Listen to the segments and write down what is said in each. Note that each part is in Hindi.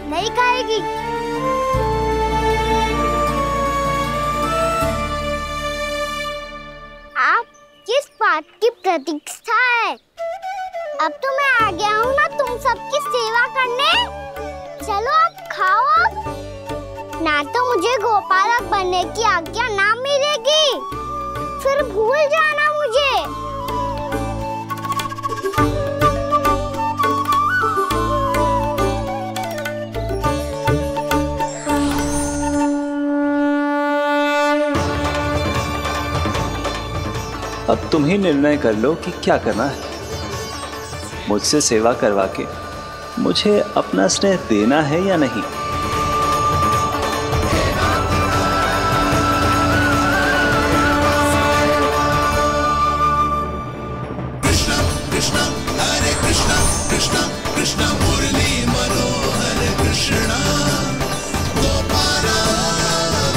नहीं खाएगी। आप किस बात की प्रतीक्षा है? अब तो मैं आ गया हूँ ना तुम सबकी सेवा करने। चलो अब खाओ अब। ना तो मुझे गोपालक बनने की आज्ञा ना मिलेगी, फिर भूल जाना मुझे। अब तुम ही निर्णय कर लो कि क्या करना है। मुझसे सेवा करवा के मुझे अपना स्नेह देना है या नहीं। कृष्णा कृष्णा हरे कृष्णा कृष्णा कृष्णा मुरली मनोहर कृष्णा गोपाला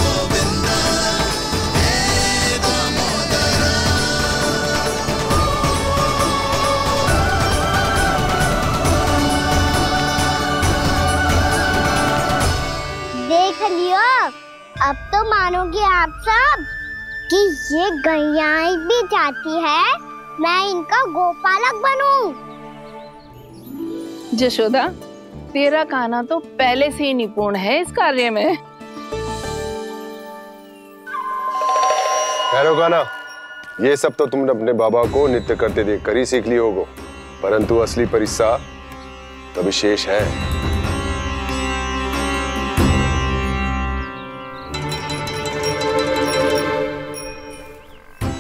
गोविंदा हे दामोदरा। देख लियो, अब तो मानोगे आप सब कि ये गैयाएं भी चाहती है मैं इनका गोपालक बनूं। जशोदा, तेरा कान्हा तो पहले से ही निपुण है इस कार्य में। ठहरो कान्हा, ये सब तो तुमने अपने बाबा को नृत्य करते देखकर ही सीख ली होगो, परंतु असली परिस्सा तो विशेष है।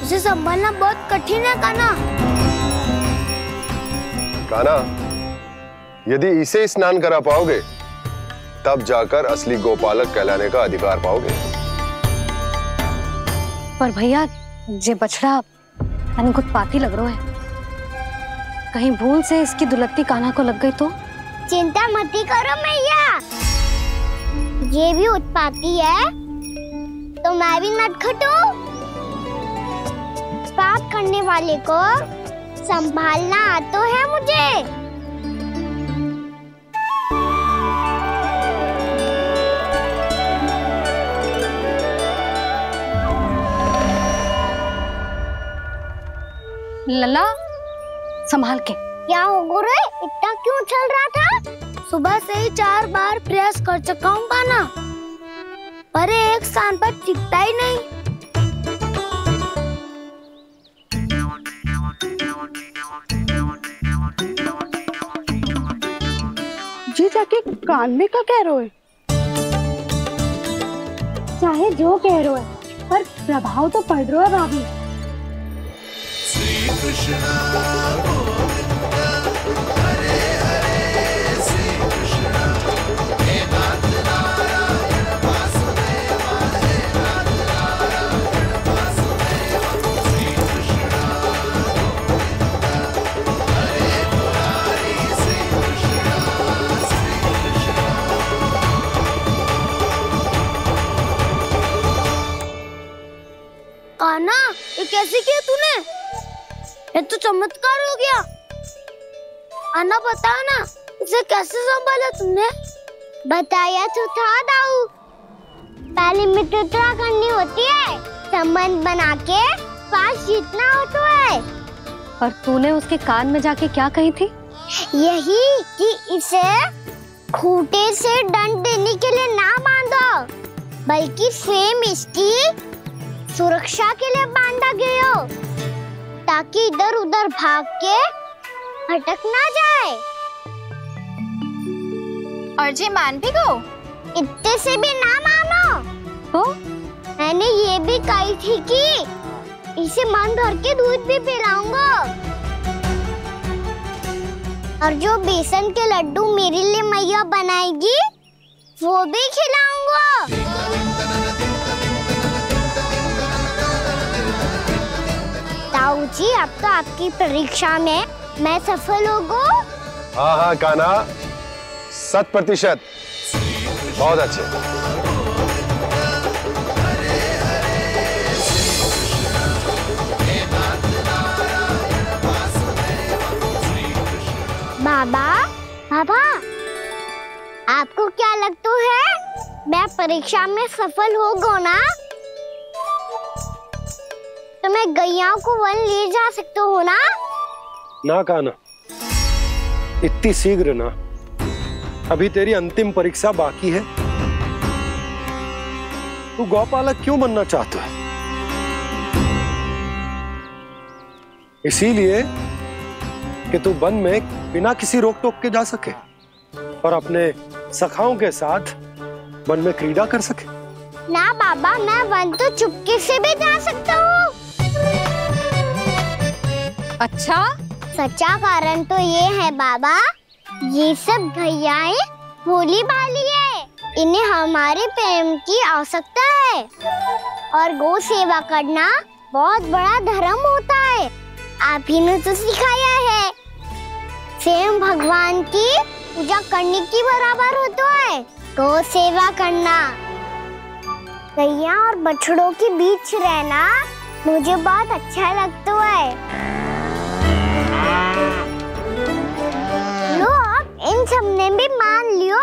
इसे संभालना बहुत कठिन है कान्हा। कान्हा, यदि इसे स्नान करा पाओगे तब जाकर असली गोपालक कहलाने का अधिकार पाओगे। पर भैया, ये बछड़ा उत्पाती लग रहा है। कहीं भूल से इसकी दुलत्ती कान्हा को लग गई तो? चिंता मत करो मैया, ये भी उत्पाती है तो मैं भी नटखट हूँ। पाप करने वाले को संभालना आता है मुझे। लला, संभाल के। क्या हो गुरु, इतना क्यों चल रहा था? सुबह से ही 4 बार प्रयास कर चुका हूँ कान्हा, पर एक स्थान पर टिकता ही नहीं। जी जाके कान में का कह रहे? चाहे जो कह रहे है, पर प्रभाव तो पड़ रहा है भाभी। श्री कृष्णा गोविंदा हरे हरे श्री कृष्णा हे नाथ नारायण वासुदेवा हे नाथ नारायण वासुदेवा। श्री कृष्णा गोविंदा हरे मुरारी श्री कृष्णा श्री कृष्णा। कान्हा, ये कैसे किया तूने? ये तो चमत्कार हो गया। अन्ना बताओ ना, इसे कैसे संभाला तुमने? बताया तो था दाऊ, पहले मित्रता करनी होती है, संबंध बना के पास जीतना होता है। और तूने उसके कान में जाके क्या कही थी? यही कि इसे खूंटे से दंड देने के लिए ना बांधो, बल्कि स्वयं इसकी सुरक्षा के लिए बांधा गया हो, ताकि इधर उधर भाग के भटक ना जाए। और जी मान भी गो? इतने से भी ना मानो तो मैंने ये भी कही थी कि इसे मन भर के दूध भी पिलाऊंगा, और जो बेसन के लड्डू मेरे लिए मैया बनाएगी वो भी खिलाऊंगा। ताऊ जी, अब तो आपकी परीक्षा में मैं सफल होगा। हाँ हाँ कान्हा, 100%। बहुत अच्छे। बाबा, बाबा, आपको क्या लगता है मैं परीक्षा में सफल हो गो ना तो मैं गैया को वन ले जा सकता हूँ ना? ना कान्हा, इतनी शीघ्र ना, अभी तेरी अंतिम परीक्षा बाकी है। तू गौपालक क्यों बनना चाहता है? इसीलिए कि तू वन में बिना किसी रोक टोक के जा सके और अपने सखाओं के साथ वन में क्रीड़ा कर सके। ना बाबा, मैं वन तो चुपके से भी जा सकता हूँ। अच्छा, सच्चा कारण तो ये है बाबा, ये सब भैयाएं भोली भाली है, इन्हें हमारे प्रेम की आवश्यकता है और गौ सेवा करना बहुत बड़ा धर्म होता है। आप ही ने तो सिखाया है, स्वयं भगवान की पूजा करने की बराबर होता है गौ सेवा करना। गैया और बछड़ों के बीच रहना मुझे बहुत अच्छा लगता है। लो, इन सब ने भी मान लियो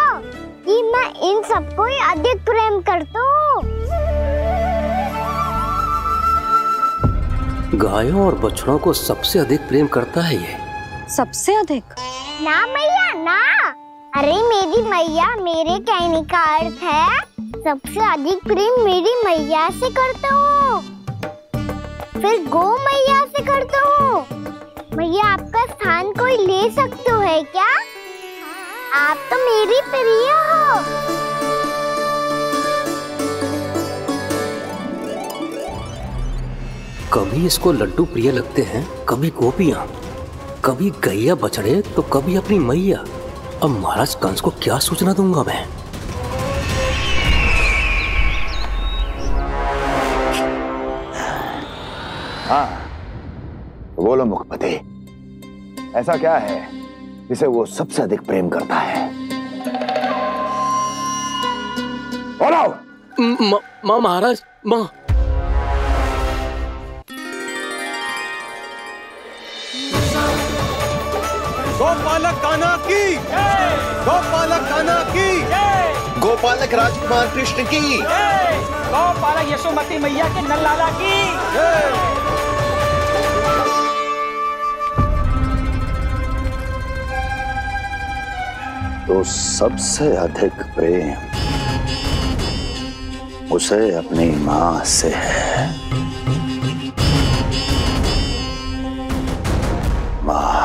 कि मैं इन सबको ही अधिक प्रेम करता हूँ। गायों और बछड़ों को सबसे अधिक प्रेम करता है ये। सबसे अधिक? ना मैया ना, अरे मेरी मैया, मेरे कहने का अर्थ है सबसे अधिक प्रेम मेरी मैया से करता हूँ, फिर गौ मैया से करता हूँ। मैया, आपका स्थान कोई ले सकते है क्या? आप तो मेरी प्रिय हो। कभी इसको लड्डू प्रिय लगते हैं, कभी गोपियां, कभी गैया बछड़े, तो कभी अपनी मैया। अब महाराज कंस को क्या सूचना दूंगा मैं? हाँ, बोलो मुखपति, ऐसा क्या है जिसे वो सबसे अधिक प्रेम करता है? बोलो। माँ महाराज, माँ। गोपालक कान्हा की, गोपालक कान्हा की, गोपालक राजकुमार कृष्ण की, गोपालक यशोमती मैया के नल्लाला की। तो सबसे अधिक प्रेम उसे अपनी मां से है। मां।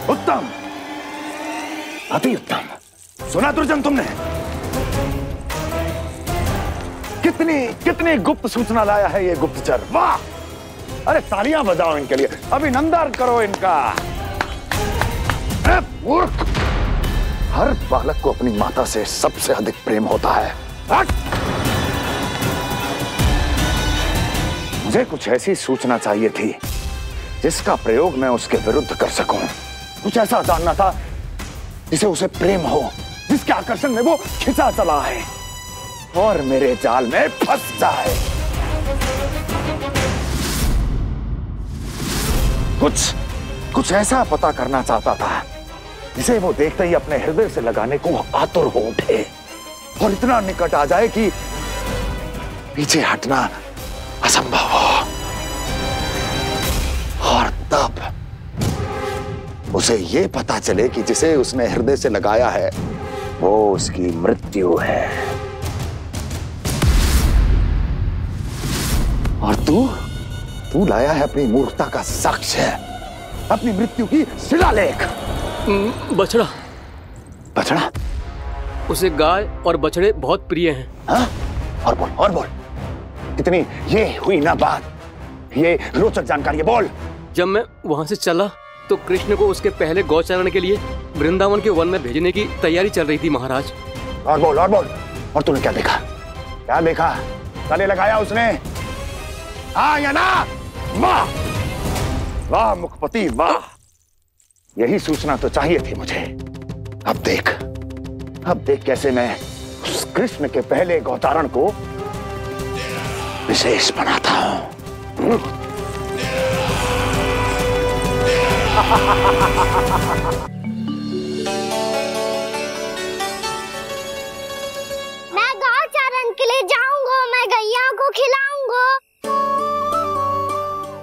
उत्तम, अति उत्तम। सुना दुर्जन तुमने? कितनी गुप्त सूचना लाया है ये गुप्तचर। वाह! अरे तालियां बजाओ इनके लिए, अभिनंदन करो इनका। मूर्ख! हर बालक को अपनी माता से सबसे अधिक प्रेम होता है। मुझे कुछ ऐसी सूचना चाहिए थी जिसका प्रयोग मैं उसके विरुद्ध कर सकूं। कुछ ऐसा जानना था जिसे उसे प्रेम हो, जिसके आकर्षण में वो खिंचा चला है और मेरे जाल में फंस जाए। कुछ ऐसा पता करना चाहता था जिसे वो देखते ही अपने हृदय से लगाने को आतुर हो उठे और इतना निकट आ जाए कि पीछे हटना असंभव हो। और तब उसे ये पता चले कि जिसे उसने हृदय से लगाया है वो उसकी मृत्यु है। और तू लाया है अपनी मूर्खता का साक्ष्य, अपनी मृत्यु की शिलालेख। बछड़ा। बछड़ा? उसे गाय और बछड़े बहुत प्रिय हैं। हाँ? और बोल। इतनी ये हुई ना बात, ये रोचक जानकारी बोल। जब मैं वहां से चला तो कृष्ण को उसके पहले गौचारण के लिए वृंदावन के वन में भेजने की तैयारी चल रही थी महाराज। और बोल। और तूने क्या देखा? गले लगाया उसने? हाँ या ना? वाह मुखपति वाह, यही सूचना तो चाहिए थी मुझे। अब देख कैसे मैं उस कृष्ण के पहले गौचारण को विशेष बनाता हूं। मैं गांव चारण के लिए जाऊंगा, मैं गैया को खिलाऊंगा,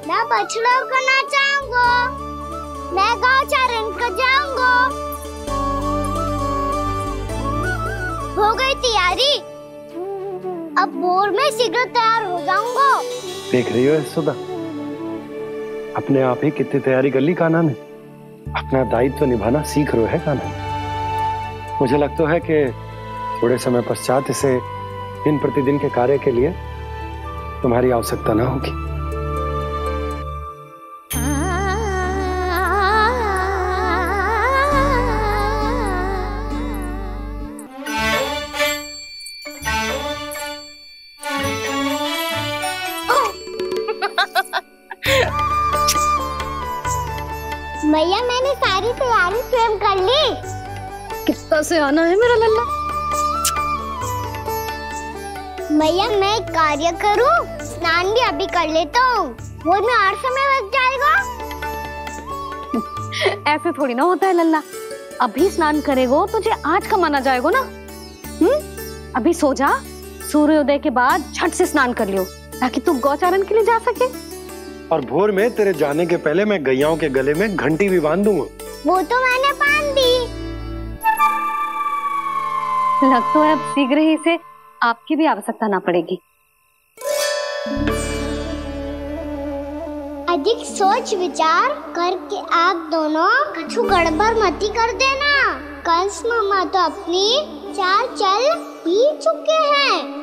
मैं बछड़ों को नचाऊंगा, मैं गांव चारण को जाऊंगा। हो गई तैयारी, अब भोर में शीघ्र तैयार हो जाऊंगा। देख रही हो सुधा, अपने आप ही कितनी तैयारी कर ली कान्हा ने। अपना दायित्व निभाना सीख रहे है कान्हा। मुझे लगता है कि थोड़े समय पश्चात इसे दिन प्रतिदिन के कार्य के लिए तुम्हारी आवश्यकता ना होगी। भैया मैंने सारी तैयारी स्वयं कर ली। कितना से आना है मेरा लल्ला? भैया मैं एक कार्य करूं, स्नान भी अभी कर लेता हूँ, वो में और समय लग जाएगा। ऐसे थोड़ी ना होता है लल्ला, अभी स्नान करेगो तुझे आज का माना जाएगा ना। अभी सो जा, सूर्योदय के बाद झट से स्नान कर लियो ताकि तू गौचारण के लिए जा सके। और भोर में तेरे जाने के पहले मैं गैयाओं के गले में घंटी भी बांध दूंगा। वो तो मैंने बांध दी। लग तो है अब शीघ्र ही से आपकी भी आवश्यकता ना पड़ेगी। अधिक सोच विचार करके आप दोनों कछु गड़बड़ मती कर देना। कंस मामा तो अपनी चाल चल ही चुके हैं।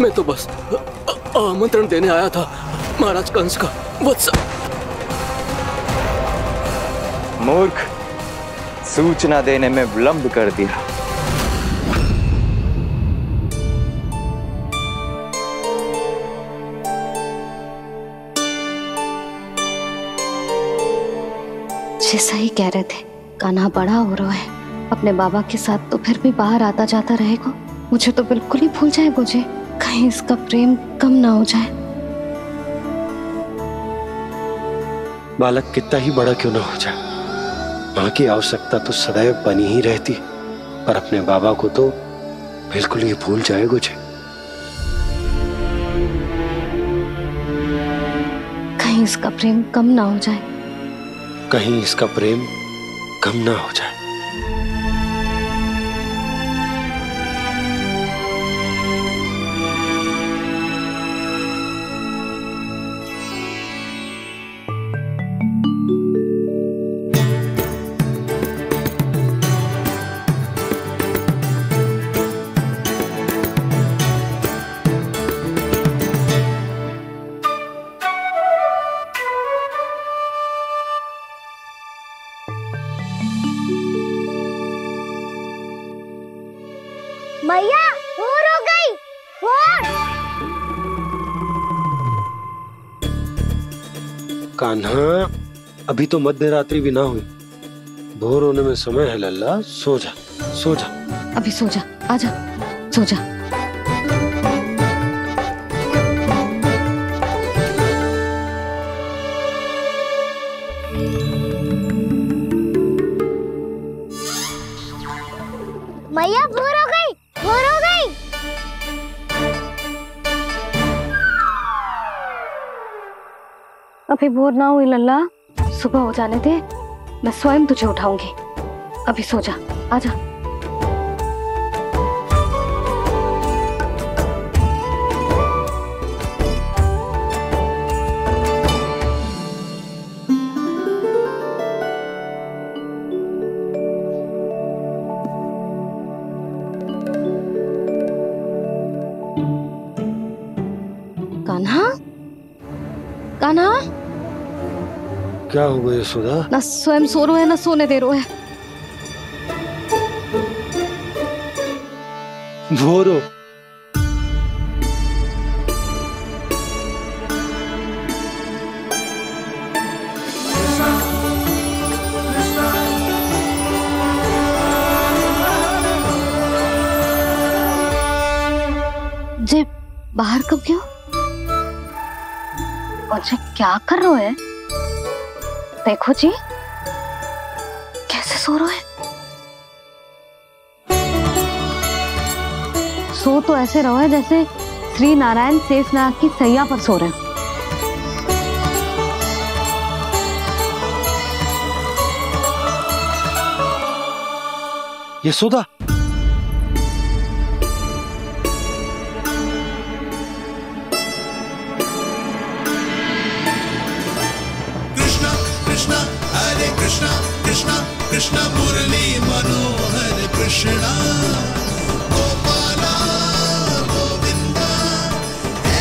मैं तो बस आमंत्रण देने आया था महाराज कंस का। वत्स मूर्ख, सूचना देने में विलंब कर दिया। जैसा ही कह रहे थे, कान्हा बड़ा हो रहा है, अपने बाबा के साथ तो फिर भी बाहर आता जाता रहेगा। मुझे तो बिल्कुल ही भूल जाएगा मुझे, कहीं इसका प्रेम कम ना हो जाए। बालक कितना ही बड़ा क्यों ना हो जाए, माँ की आवश्यकता तो सदैव बनी ही रहती, पर अपने बाबा को तो बिल्कुल ही भूल जाए मुझे। कहीं इसका प्रेम कम ना हो जाए, कहीं इसका प्रेम कम ना हो जाए। भैया भोर हो गई, भोर। कान्हा, अभी तो मध्य रात्रि भी ना हुई, भोर होने में समय है लल्ला। सो जा, सो जा। अभी सो जा, आजा, सो जा। अभी भोर ना हुई लल्ला, सुबह हो जाने दे, मैं स्वयं तुझे उठाऊंगी। अभी सो जा, आजा। कान्हा, कान्हा, क्या हो गया यशोदा? ना स्वयं सो रहे है ना सोने दे रहे है। भोरो जे बाहर कब गयो? और जे क्या कर रहे है? देखो जी, कैसे सो रहे हैं। सो तो ऐसे रहो है जैसे श्री नारायण शेषनाग की सैया पर सो रहे हैं। यशोदा, कृष्ण मुरली मनोहर कृष्णा गोपाला गोविंदा हे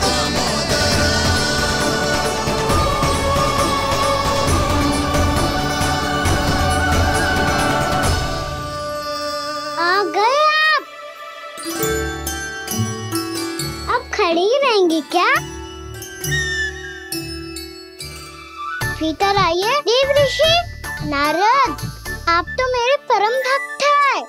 दामोदरा। आ गए आप? अब खड़ी ही रहेंगी क्या? भीतर आइए। देव ऋषि नारद, आप तो मेरे परम भक्त हैं।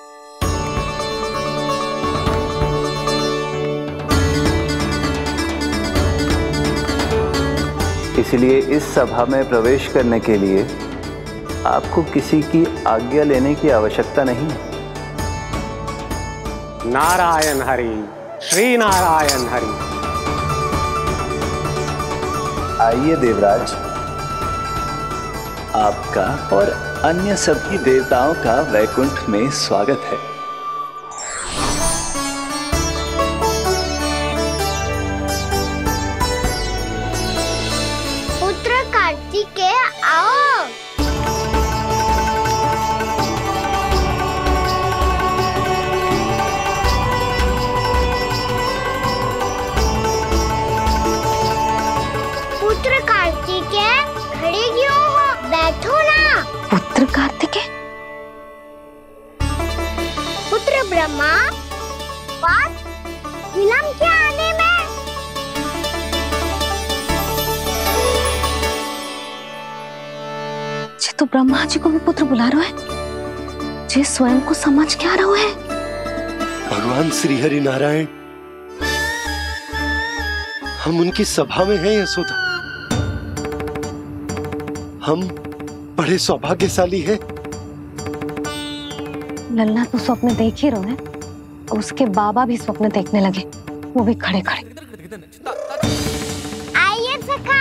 इसलिए इस सभा में प्रवेश करने के लिए आपको किसी की आज्ञा लेने की आवश्यकता नहीं है। नारायण हरि, श्री नारायण हरि। आइए देवराज, आपका और अन्य सभी देवताओं का वैकुंठ में स्वागत है। पुत्र कार्तिकेय आओ। पुत्र कार्तिकेय खड़े क्यों हो? बैठो ना। पुत्र कार्तिकेय? पुत्र ब्रह्मा, बात विलंब क्या आने में? जे तो ब्रह्मा जी को भी पुत्र बुला रहे हैं, जे स्वयं को समझ क्या रहे है? भगवान श्री हरि नारायण, हम उनकी सभा में हैं यशोदा। हम बड़े सौभाग्यशाली हैं। लल्ला तो स्वप्न देख ही रहे हैं, और उसके बाबा भी स्वप्न देखने लगे, वो भी खड़े खड़े। आइए सखा,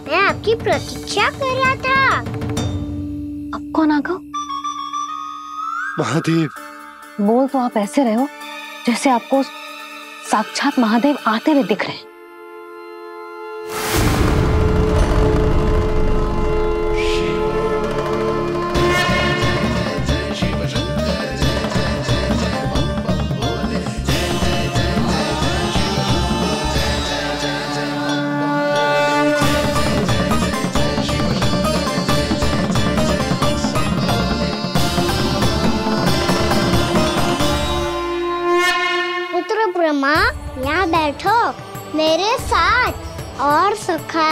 मैं आपकी प्रतीक्षा कर रहा था। अब कौन आ गया? महादेव। बोल तो आप ऐसे रहे हो जैसे आपको साक्षात महादेव आते हुए दिख रहे हैं। ब्रह्मा, यहाँ बैठो मेरे साथ। और सखा,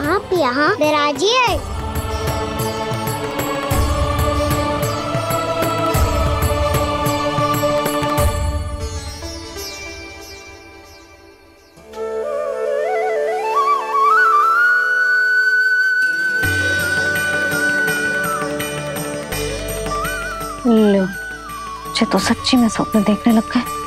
आप यहाँ विराजिए। लो, मुझे तो सच्ची में स्वप्न देखने लग गए।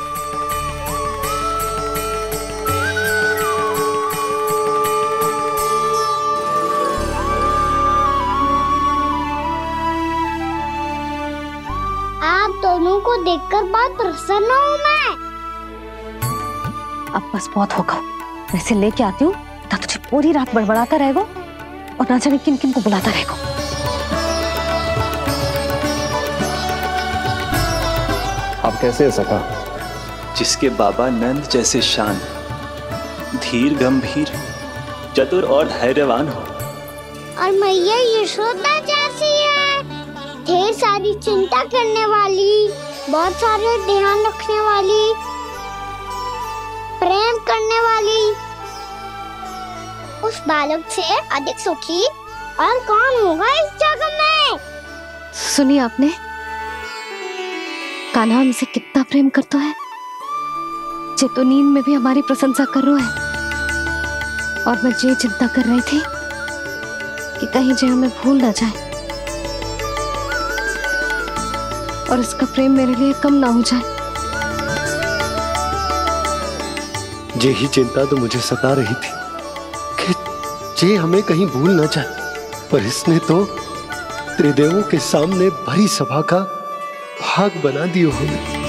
बहुत प्रसन्न हूँ मैं। अब बस बहुत होगा, वैसे लेके आती हूँ ना, तुझे पूरी रात बड़बड़ाता रहेगा और ना जाने किन किन को बुलाता रहेगा। आप कैसे सका? जिसके बाबा नंद जैसे शान, धीर गंभीर, चतुर और धैर्यवान हो, और मैया यशोदा जैसी है, ढेर सारी चिंता करने वाली, बहुत सारे ध्यान रखने वाली, प्रेम करने वाली। उस बालक से अधिक सुखी और कौन होगा इस जगत में? सुनिए आपने, कान्हा हमसे कितना प्रेम करता है, जे तो नींद में भी हमारी प्रशंसा कर रहा है। और मैं ये चिंता कर रही थी कि कहीं जे हमें भूल ना जाए और इसका प्रेम मेरे लिए कम ना हो जाए। यही चिंता तो मुझे सता रही थी कि जे हमें कहीं भूल ना जाए, पर इसने तो त्रिदेवों के सामने भरी सभा का भाग बना दियो हमें।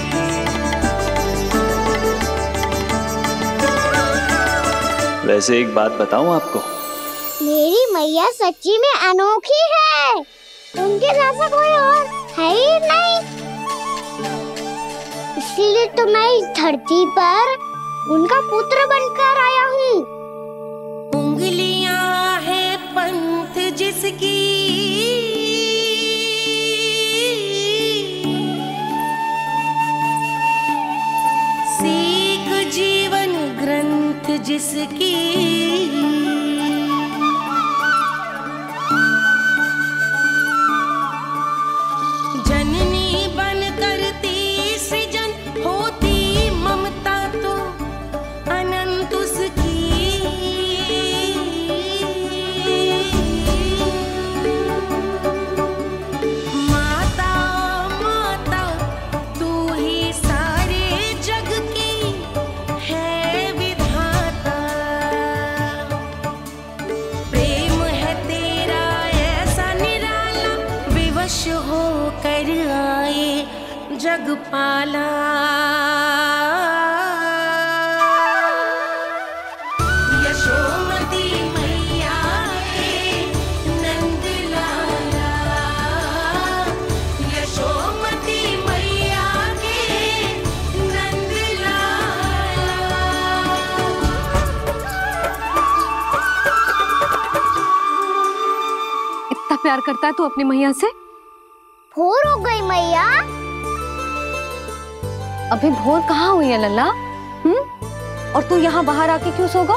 वैसे एक बात बताऊं आपको, मेरी मैया सच्ची में अनोखी है, उनके जैसा कोई और है ही नहीं। इसीलिए तो मैं इस धरती पर उनका पुत्र बनकर आया हूँ। उंगलियां है पंथ जिसकी, सीख जीवन ग्रंथ जिसकी, जननी बन करती सृजन होती ममता तो अनंत उसकी। माता माता तू ही सारे जग की है विधाता, प्रेम है तेरा ऐसा निराला, विवश हो कर आए जग पाला। यशोमती मैया के नंद लाला, यशोमती मैया के नंद लाला। इतना प्यार करता है तू अपनी मैया से? भोर हो गई मैया। अभी भोर कहाँ हुई है लल्ला? और तू यहाँ बाहर आके क्यों सो गया?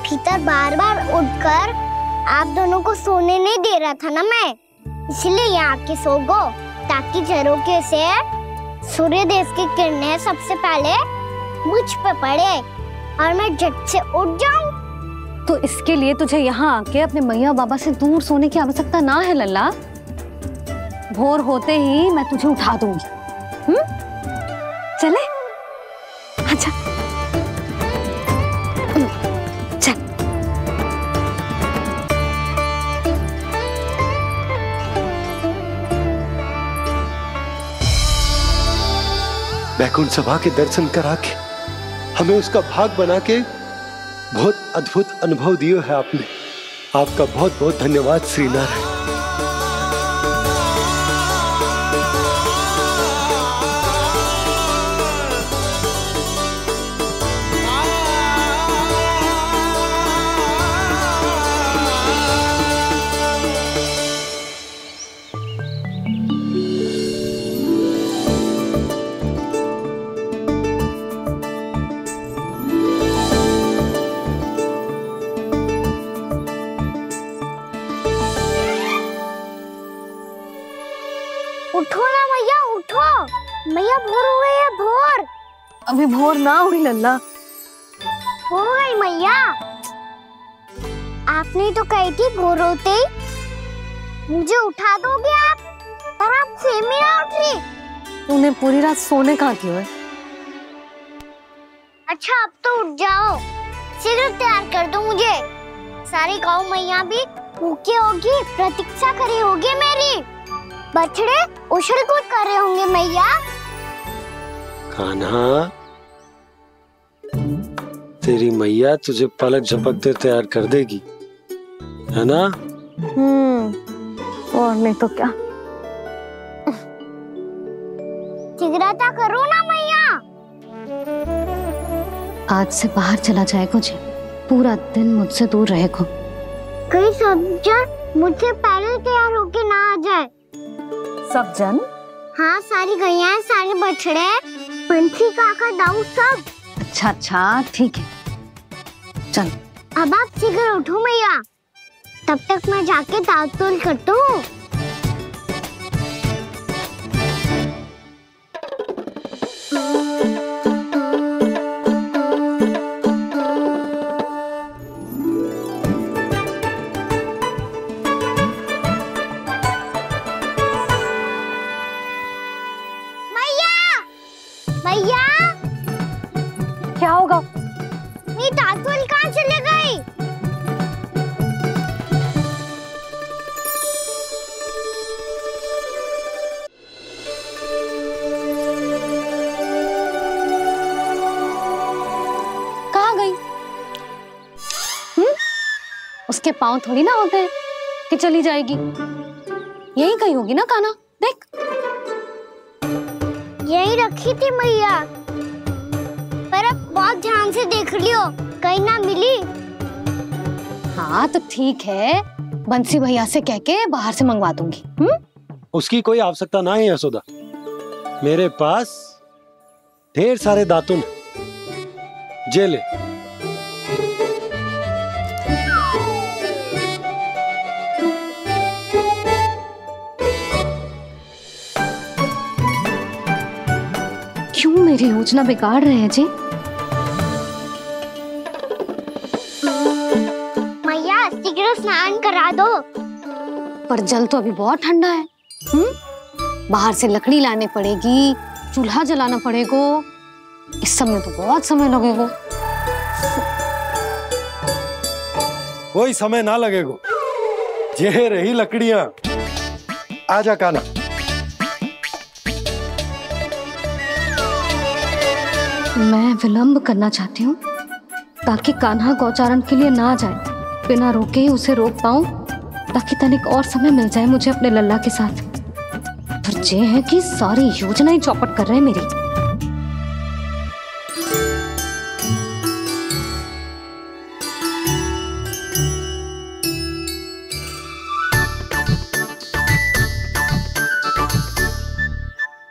भीतर बार बार उठकर आप दोनों को सोने नहीं दे रहा था ना मैं, इसलिए यहाँ आके सो गो, ताकि झरोखे से सूर्य देव की किरणें सबसे पहले मुझ पे पड़े और मैं झट से उठ जाऊं। तो इसके लिए तुझे यहाँ आके अपने मैया बाबा से दूर सोने की आवश्यकता ना है लल्ला। भोर होते ही मैं तुझे उठा दूंगी। चले? अच्छा चल। वैकुंठ सभा के दर्शन करा के हमें उसका भाग बना के बहुत अद्भुत अनुभव दियो है आपने। आपका बहुत बहुत धन्यवाद श्रीनारायण। उठो ना मैया, उठो। मैया भोर हो गई है, भोर। अभी भोर ना हुई लल्ला। हो गई मैया। आपने तो कही थी भोर होते ही मुझे उठा दोगे आप, पर आप सेम ही ना उठ रही। तूने पूरी रात सोने कहाँ की है? अच्छा अब तो उठ जाओ, शीघ्र तैयार कर दो मुझे। सारी गाँव मैया भी भूखी होगी, प्रतीक्षा करी होगी मेरी। बछड़े उछल कूद कर रहे होंगे मैया। कान्हा, तेरी मैया तुझे पलक झपकते तैयार कर देगी, है ना? और नहीं तो क्या। जिगराता करो ना मैया। आज से बाहर चला जाएगा जी, पूरा दिन मुझसे दूर रहेगा। कहीं सब जन मुझसे पहले तैयार होके ना आ जाए। सब जन? हाँ, सारी गैया, सारे बछड़े, पंछी, काका, दाऊ सब। अच्छा अच्छा, ठीक है, चल। अब आप शीघ्र उठो मैया, तब तक मैं जाके दांत तोल करता हूँ। क्या होगा? मेरी दातुल कहाँ चले गई? कहाँ गई? उसके पाँव थोड़ी ना होते हैं कि चली जाएगी। यही कहीं होगी ना कान्हा, देख। यही रखी थी मैया, पर अब बहुत ध्यान से देख लियो, कहीं ना मिली। हाँ तो ठीक है, बंसी भैया से कह के बाहर से मंगवा दूंगी। उसकी कोई आवश्यकता ना है यशोदा, मेरे पास ढेर सारे दातुन, जे ले। क्यों मेरी योजना बिगाड़ रहे हैं जी? मैया शीघ्र स्नान करा दो। पर जल तो अभी बहुत ठंडा है। बाहर से लकड़ी लाने पड़ेगी, चूल्हा जलाना पड़ेगा, इस सब में तो बहुत समय लगेगा। कोई समय ना लगेगा, ये रही लकड़ियां। आजा कान्हा। मैं विलंब करना चाहती हूँ ताकि कान्हा गौचारण के लिए ना जाए, बिना रोके ही उसे रोक पाऊं, ताकि तनिक और समय मिल जाए मुझे अपने लल्ला के साथ। पर ये है कि सारी योजना ही चौपट कर रहे हैं मेरी।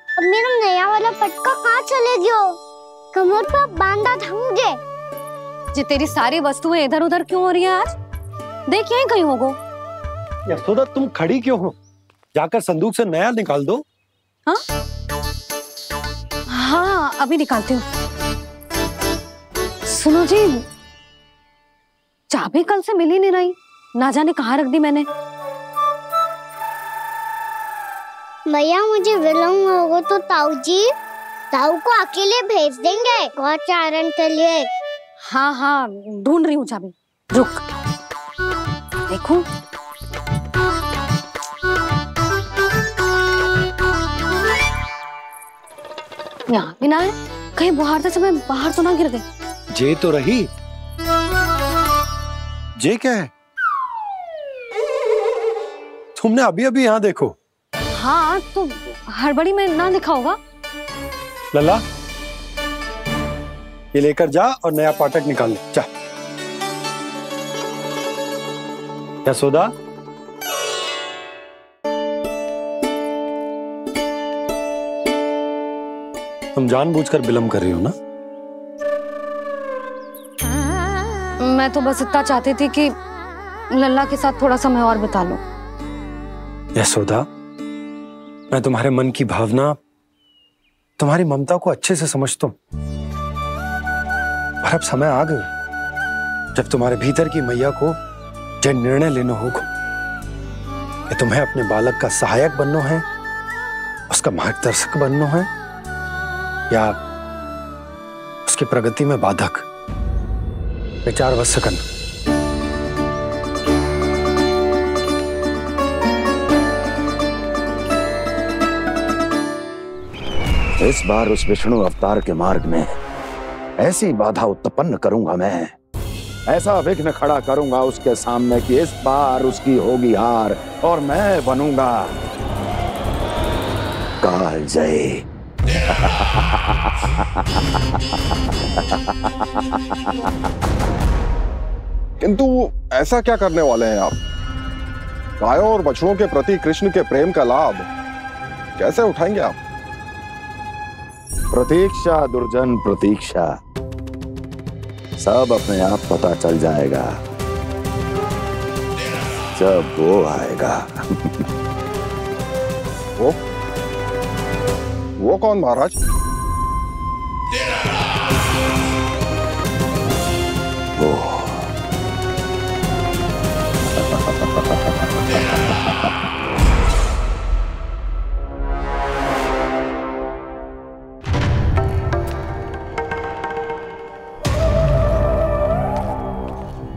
अब मेरा नया वाला पटका कहाँ चले गयो? कमर पर बांधा था मुझे। जे तेरी सारी वस्तुएं इधर उधर क्यों हो रही है आज? देख यहीं कहीं होगो। यशोदा तुम खड़ी क्यों हो? जाकर संदूक से नया निकाल दो। हाँ हाँ, अभी निकालती हूँ। सुनो जी, चाबी कल से मिल ही नहीं रही, ना जाने कहाँ रख दी मैंने। भैया मुझे विलम्ब होगा तो ताऊ को अकेले भेज देंगे गौचारण के लिए। हाँ हाँ, ढूंढ रही हूँ चाबी, रुक। देखूं। यहाँ भी ना है, कहीं बुहारते समय बाहर तो ना गिर गई। जे तो रही। जे क्या है? तुमने अभी अभी यहाँ देखो। हाँ तो हड़बड़ी में ना दिखा होगा। लल्ला, ये लेकर जा और नया पाठक निकाल ले, जा। यशोदा, तुम जानबूझकर विलंब कर रही हो ना? मैं तो बस इतना चाहती थी कि लल्ला के साथ थोड़ा समय और बिता लूं। यशोदा, मैं तुम्हारे मन की भावना, तुम्हारी ममता को अच्छे से समझता हूं। पर अब समय आ गया जब तुम्हारे भीतर की मैया को यह निर्णय लेना होगा कि तुम्हें अपने बालक का सहायक बनना है, उसका मार्गदर्शक बनना है, या उसकी प्रगति में बाधक। विचार अवश्य करना। इस बार उस विष्णु अवतार के मार्ग में ऐसी बाधा उत्पन्न करूंगा मैं, ऐसा विघ्न खड़ा करूंगा उसके सामने कि इस बार उसकी होगी हार और मैं बनूंगा कालजयी। किंतु ऐसा क्या करने वाले हैं आप? गायों और बछड़ों के प्रति कृष्ण के प्रेम का लाभ कैसे उठाएंगे आप? प्रतीक्षा दुर्जन प्रतीक्षा, सब अपने आप पता चल जाएगा जब वो आएगा। वो कौन महाराज? वो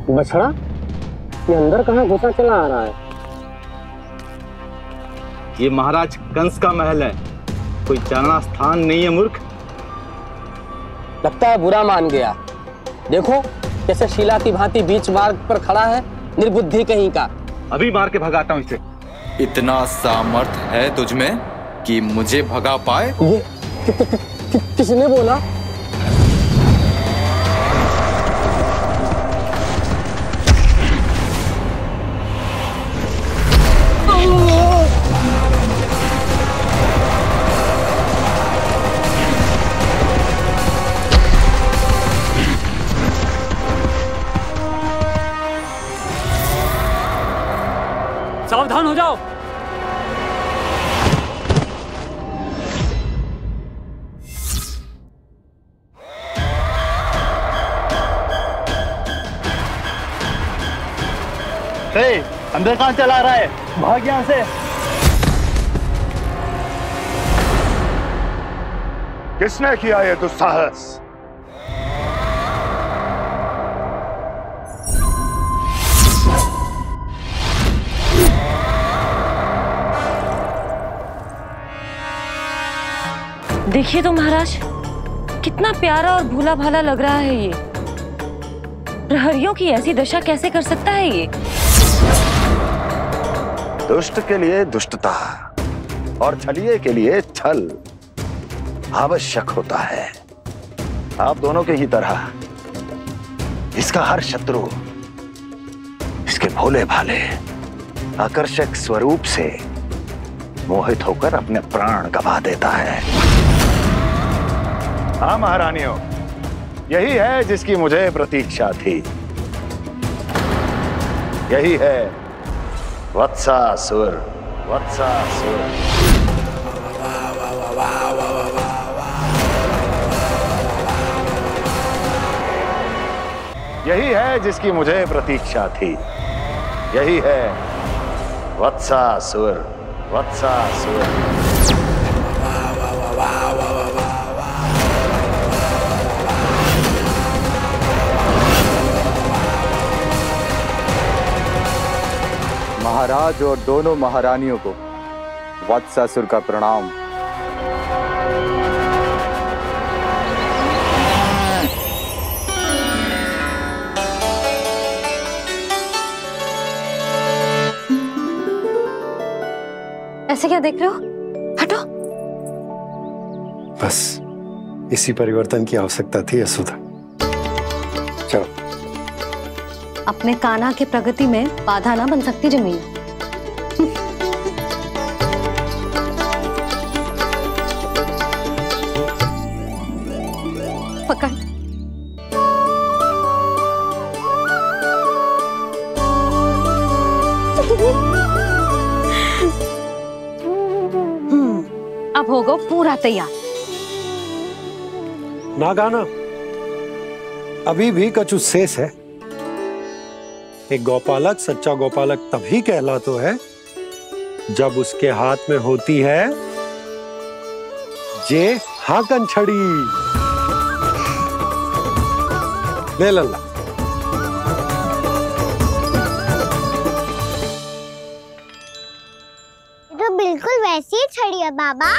बछड़ा, ये अंदर कहाँ घुसा चला आ रहा है? ये महाराज कंस का महल है, कोई चारणा स्थान नहीं है मूर्ख। लगता है बुरा मान गया। देखो कैसे शीला की भांति बीच मार्ग पर खड़ा है, निर्बुद्धि कहीं का। अभी मार के भगाता हूँ इसे। इतना सामर्थ है तुझमें कि मुझे भगा पाए? ये किसने बोला? सावधान हो जाओ। अंदर कहाँ चला रहा है? भाग यहाँ से। किसने किया ये दुस्साहस? देखिए तो महाराज, कितना प्यारा और भोला भाला लग रहा है ये। प्रहरियों की ऐसी दशा कैसे कर सकता है ये? दुष्ट के लिए दुष्टता और छलिए के लिए छल आवश्यक होता है। आप दोनों के ही तरह इसका हर शत्रु इसके भोले भाले आकर्षक स्वरूप से मोहित होकर अपने प्राण गंवा देता है। हाँ महारानियों, यही है जिसकी मुझे प्रतीक्षा थी। यही है वत्सासुर। वत्सासुर यही है जिसकी मुझे प्रतीक्षा थी। यही है वत्सासुर। वत्सासुर महाराज और दोनों महारानियों को वत्सासुर का प्रणाम। ऐसे क्या देख रहे हो? हटो। बस इसी परिवर्तन की आवश्यकता थी यशोदा। चलो। अपने कान्हा की प्रगति में बाधा ना बन सकती जमीन। पकड़। अब होगा पूरा तैयार। ना गाना, अभी भी कछु शेष है। एक गौपालक सच्चा गौपालक तभी कहलाता है जब उसके हाथ में होती है जे हाकन छड़ी। ले लल्ला। तो बिल्कुल वैसी ही छड़ी है बाबा।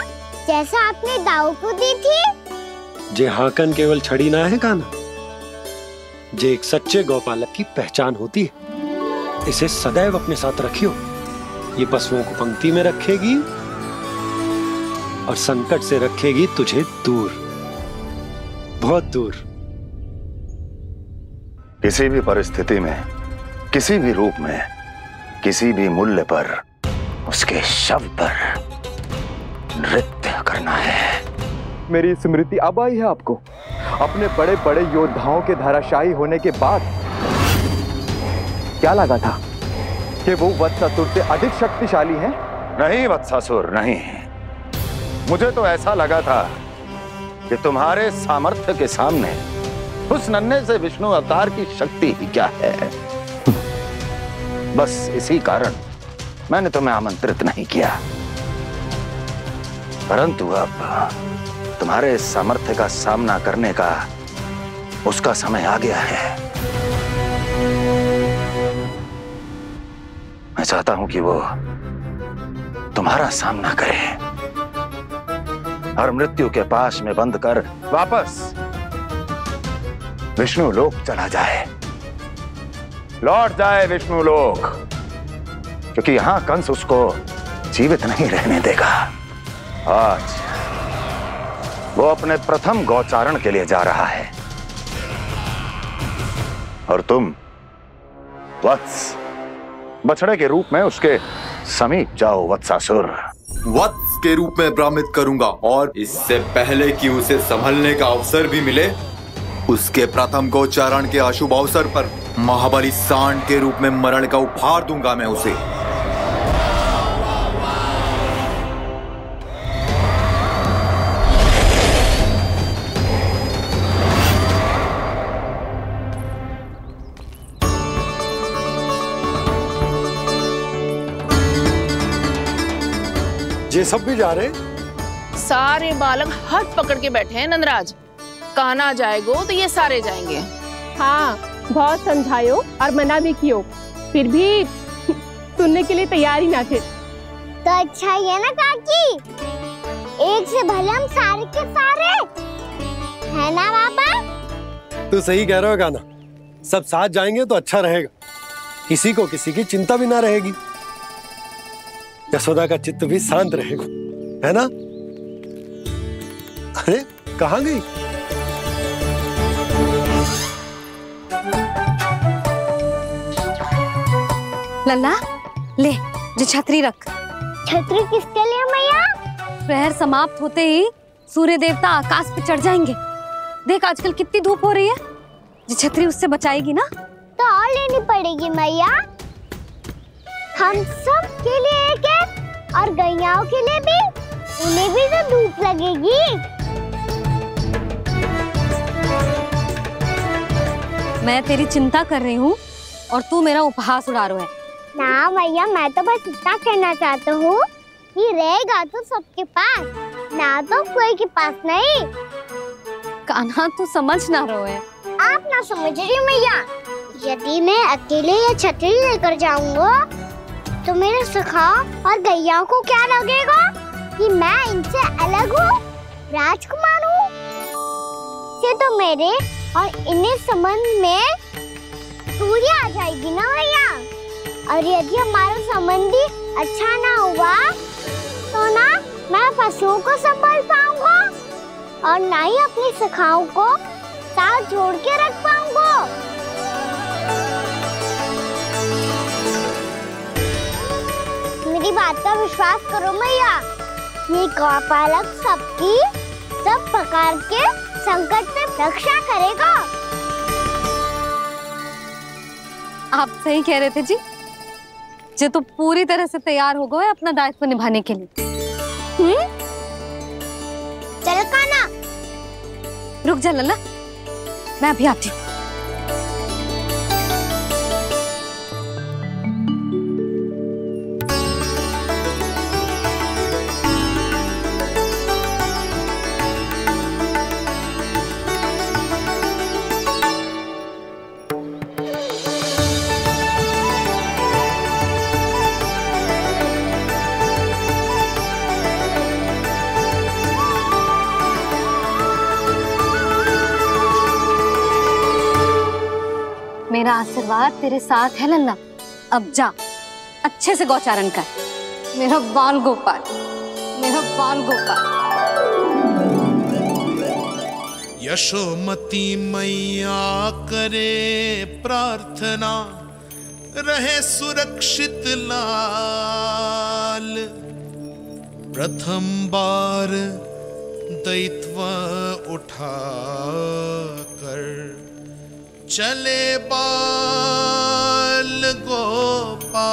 जैसा आपने दाऊ को दी थी। जे हाकन केवल छड़ी ना है कान्हा, जे एक सच्चे गौपालक की पहचान होती है। इसे सदैव अपने साथ रखियो। ये पशुओं को पंक्ति में रखेगी और संकट से रखेगी तुझे दूर, बहुत दूर। किसी भी परिस्थिति में, किसी भी रूप में, किसी भी मूल्य पर उसके शव पर नृत्य करना है। मेरी स्मृति अब आई है आपको? अपने बड़े बड़े योद्धाओं के धराशायी होने के बाद क्या लगा था कि वो वत्सासुर से अधिक शक्तिशाली हैं? नहीं वत्सासुर, नहीं। मुझे तो ऐसा लगा था कि तुम्हारे सामर्थ्य के सामने उस नन्हे से विष्णु अवतार की शक्ति ही क्या है। बस इसी कारण मैंने तुम्हें आमंत्रित नहीं किया। परंतु अब तुम्हारे सामर्थ्य का सामना करने का उसका समय आ गया है। मैं चाहता हूं कि वो तुम्हारा सामना करे और मृत्यु के पाश में बंद कर वापस विष्णु लोक चला जाए, लौट जाए विष्णु लोक, क्योंकि यहां कंस उसको जीवित नहीं रहने देगा। आज वो अपने प्रथम गौचारण के लिए जा रहा है और तुम वत्स, बछड़े के रूप में उसके समीप जाओ वत्सासुर। वत्स के रूप में भ्रमित करूंगा और इससे पहले कि उसे संभलने का अवसर भी मिले, उसके प्रथम गोचारण के अशुभ अवसर पर महाबली सांड के रूप में मरण का उपहार दूंगा मैं उसे। ये सब भी जा रहे? सारे बालक हाथ पकड़ के बैठे हैं नंदराज। कान्हा जाएगो तो ये सारे जाएंगे। हाँ, बहुत समझायो और मना भी कियो, फिर भी सुनने के लिए तैयार ही ना थे। तो अच्छा ही है ना काकी, एक से भले हम सारे के सारे, है ना पापा? तू सही कह रहे हो कान्हा, सब साथ जाएंगे तो अच्छा रहेगा, किसी को किसी की चिंता भी ना रहेगी, यशोदा का चित्त भी शांत रहेगा, है ना? अरे कहाँ गई? लल्ला ले, जो छतरी रख। छतरी किसके लिए मैया? प्रहर समाप्त होते ही सूर्य देवता आकाश पे चढ़ जाएंगे। देख आजकल कितनी धूप हो रही है, जो छतरी उससे बचाएगी ना। तो और लेनी पड़ेगी मैया, हम सब के लिए एक एक, और गैयाओं के लिए भी, उन्हें भी तो धूप लगेगी। मैं तेरी चिंता कर रही हूँ और तू मेरा उपहास उड़ा रहा है। ना भैया, मैं तो बस इतना कहना चाहता हूँ कि रहेगा तो सबके पास, ना तो कोई के पास नहीं। कान्हा तू समझ ना रहो है। आप ना समझ रही मैया, यदि मैं अकेले ये छतरी लेकर जाऊंगा तो मेरे सखा और गैया को क्या लगेगा कि मैं इनसे अलग हूँ, राजकुमार हूँ। ये तो मेरे और इन्हें संबंध में दूरी आ जाएगी ना भैया। और यदि हमारा संबंध ही अच्छा ना हुआ तो ना मैं पशुओं को संभाल पाऊंगा और ना ही अपनी सखाओं को साथ जोड़ के रख पाऊंगा। मेरी बात का विश्वास करो मैया, ये गौपालक सबकी सब प्रकार के संकट से रक्षा करेगा। आप सही कह रहे थे जी, जो तो पूरी तरह से तैयार हो गए अपना दायित्व निभाने के लिए। चल कान्हा। रुक जा लल्ला, मैं अभी आती हूँ। मेरा आशीर्वाद तेरे साथ है लल्ला। अब जा, अच्छे से गौचारण कर। मेरा बाल गोपाल, मेरा बाल गोपाल। यशोमती मैया करे प्रार्थना, रहे सुरक्षित लाल। प्रथम बार दैत्व उठा कर चले बाल गोपाल।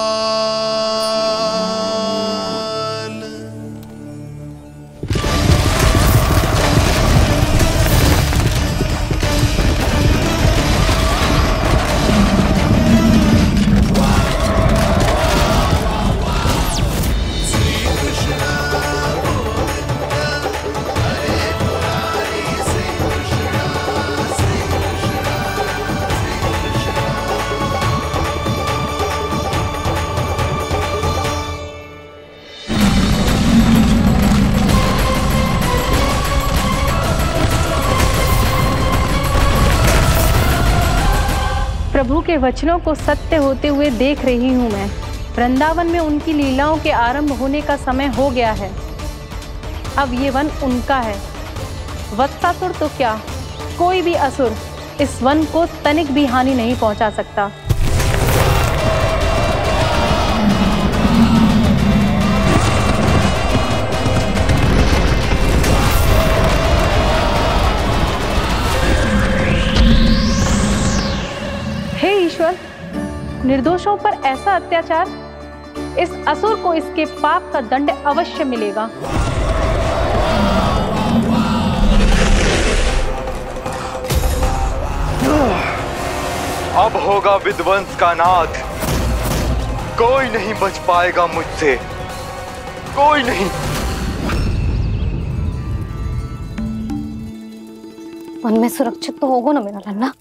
प्रभु के वचनों को सत्य होते हुए देख रही हूँ मैं। वृंदावन में उनकी लीलाओं के आरंभ होने का समय हो गया है। अब ये वन उनका है। वत्सासुर तो क्या, कोई भी असुर इस वन को तनिक भी हानि नहीं पहुंचा सकता। हे ईश्वर, निर्दोषों पर ऐसा अत्याचार, इस असुर को इसके पाप का दंड अवश्य मिलेगा। अब होगा विध्वंस का नाद। कोई नहीं बच पाएगा मुझसे, कोई नहीं। वन में सुरक्षित तो होगा ना मेरा लल्ला?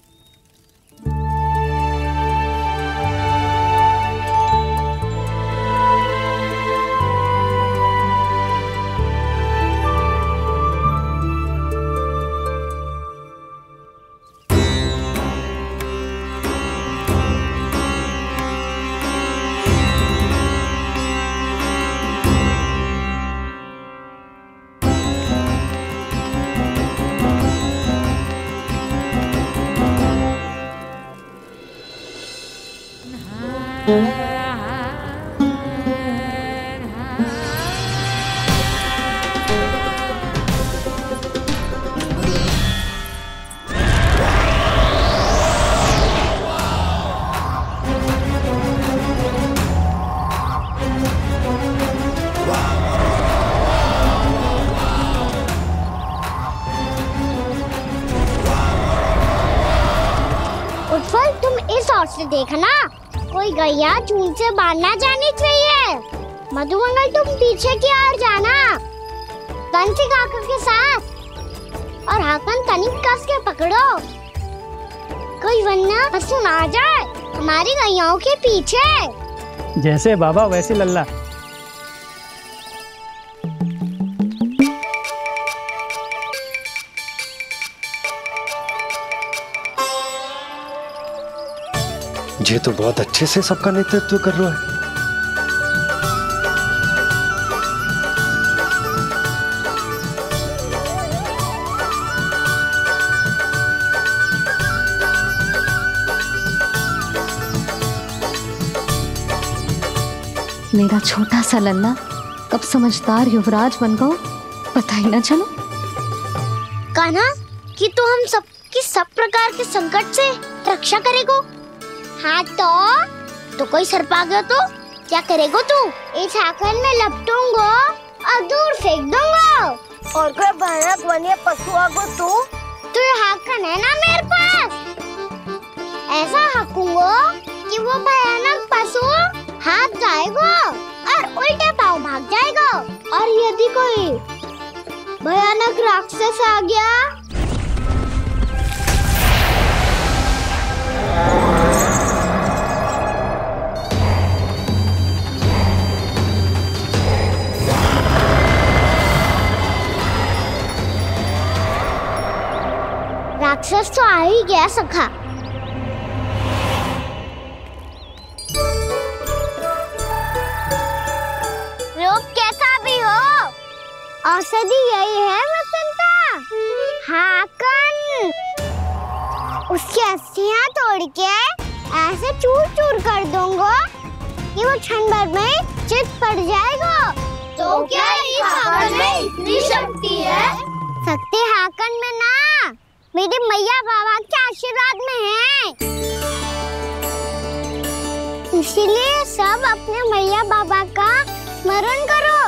उत्पल, तुम इस ओर से देखना, कोई गैया चून से बाहर ना जानी चाहिए। मधुमंगल, तुम पीछे की ओर जाना, कंसी काका के साथ, और हाकन तनिक कस के पकड़ो, कोई वरना पशु ना आ जाए हमारी गैयाओं के पीछे। जैसे बाबा वैसे लल्ला। ये तो बहुत अच्छे से सबका नेतृत्व कर रहा है। मेरा छोटा सा लल्ला कब समझदार युवराज बन गो, पता ही ना चलो। कान्हा, कि तू हम सबकी सब प्रकार के संकट से रक्षा करेगो। हाँ तो कोई सर्प आ गया तो क्या करेगो तू? इस हाकन में लपटूंगो और दूर फेंक दूंगा। और कोई भयानक वन्य पशु आगो तो ये हाकन है ना मेरे पास, ऐसा हाकूंगो कि वो भयानक पशु हाथ जाएगा और उल्टे पाँव भाग जाएगा। और यदि कोई भयानक राक्षस आ गया राक्षस तो आ ही गया सखा। औषधि यही है वसंता, हाकन। उसकी अस्थियां तोड़ के ऐसे चूर चूर कर दूंगा कि वो क्षण भर में चित पड़ जाएगा। तो क्या इस हाकन में इतनी शक्ति है? शक्ति हाकन में ना, मेरी मैया बाबा के आशीर्वाद में है। इसीलिए सब अपने मैया बाबा का स्मरण करो,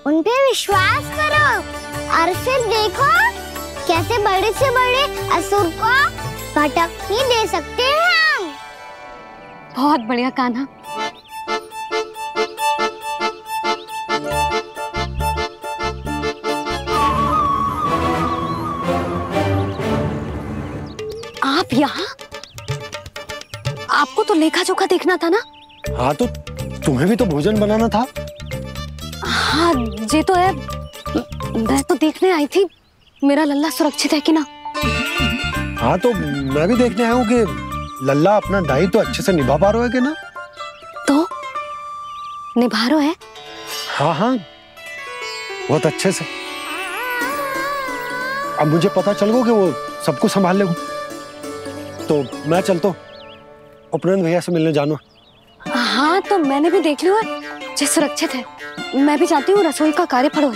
उन पे विश्वास करो और फिर देखो कैसे बड़े से बड़े असुर को भटकने दे सकते हैं हम। बहुत बढ़िया कान्हा। आप यहाँ? आपको तो लेखा जोखा देखना था ना? हाँ तो तुम्हें भी तो भोजन बनाना था। हाँ ये तो है, मैं तो देखने आई थी मेरा लल्ला सुरक्षित है कि ना। हाँ तो मैं भी देखने आया हूँ कि लल्ला अपना दायित्व तो अच्छे से निभा पा रहा है कि ना। तो निभा रहा है? हाँ हाँ बहुत अच्छे से। अब मुझे पता चल गया कि वो सब कुछ संभाल लेगा। तो मैं चलता हूँ, उपनंद भैया से मिलने जाना। हाँ तो मैंने भी देख लिया जो सुरक्षित है। मैं भी चाहती हूँ रसोई का कार्य पड़ो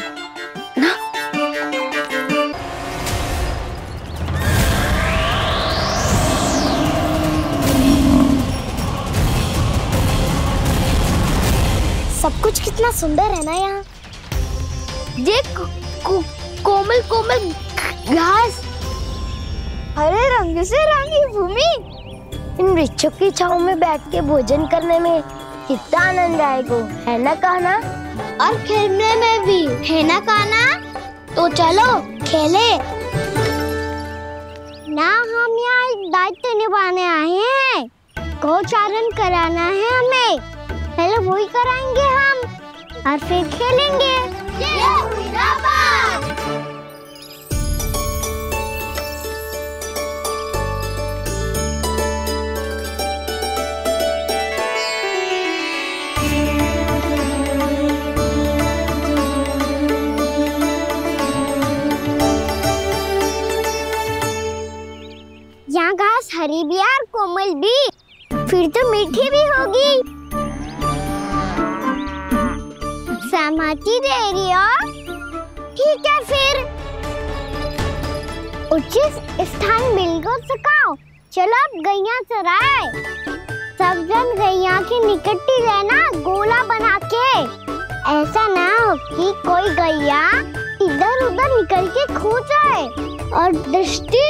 ना। सब कुछ कितना सुंदर है ना यहाँ। देख कोमल कोमल घास, हरे रंग से रंगी भूमि। इन वृक्षों की छांव में बैठ के भोजन करने में कितना आनंद आएगा, है ना कान्हा? और खेलने में भी, है ना कान्हा? तो चलो खेले ना। हम यहाँ एक दायित्व निभाने आए हैं, गोचारण कराना है हमें। पहले वही कराएंगे हम और फिर खेलेंगे। यहाँ घास हरी भी और कोमल भी, फिर तो मीठी भी होगी। सहमति दे रही हो? ठीक है फिर उचित स्थान मिल को सकाओ। चलो अब गैया चराए। सब जन गैया के निकट ही रहना, गोला बना के। ऐसा ना हो कि कोई गैया इधर उधर निकल के खो जाए। और दृष्टि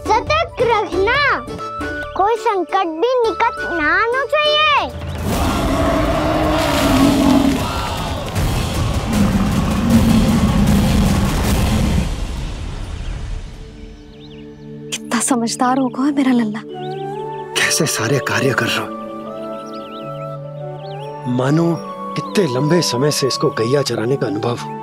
सतर्क रखना, कोई संकट भी निकट ना आना चाहिए। कितना समझदार होगा है मेरा लल्ला। कैसे सारे कार्य कर रहा, मानो कितने लंबे समय से इसको गैया चराने का अनुभव हो।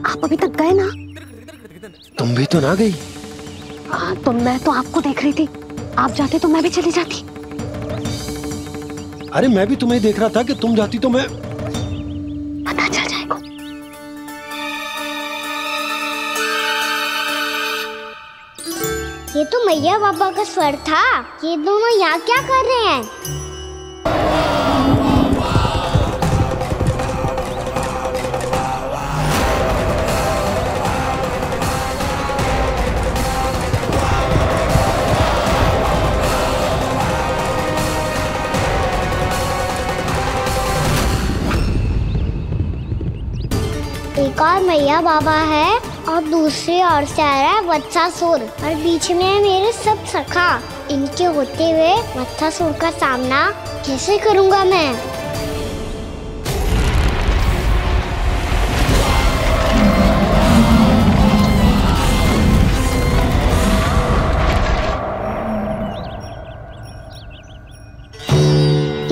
आप अभी तक गए ना? तुम भी तो ना गई। तो मैं तो आपको देख रही थी, आप जाते तो मैं भी चली जाती। अरे मैं भी तुम्हें देख रहा था कि तुम जाती तो मैं। पता चल जाएगा। ये तो मैया बाबा का स्वर था। ये दोनों यहाँ क्या कर रहे हैं? एक और मैया बाबा है और दूसरी ओर से आ रहा है वत्सासुर, और बीच में है मेरे सब सखा। इनके होते हुए वत्सासुर का सामना कैसे करूंगा मैं?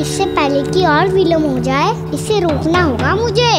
इससे पहले कि और विलम्ब हो जाए, इसे रोकना होगा मुझे।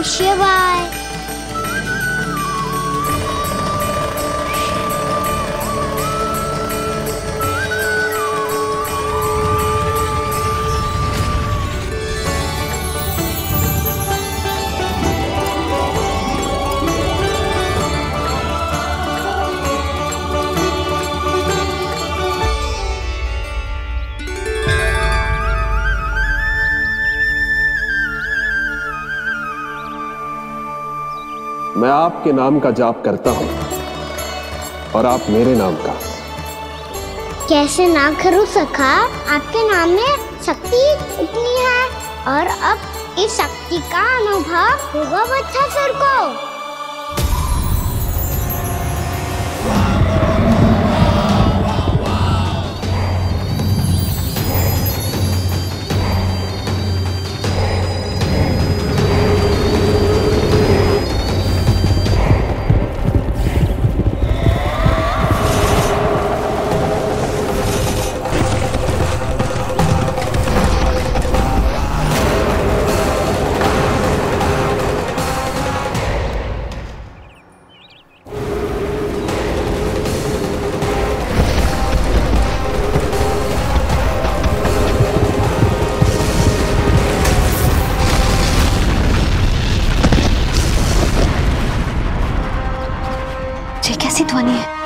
शिवाय। मैं आपके नाम का जाप करता हूं और आप मेरे नाम का। कैसे ना करूं सखा, आपके नाम में शक्ति इतनी है और अब इस शक्ति का अनुभव होगा बच्चासुर को। कैसी ध्वनि है?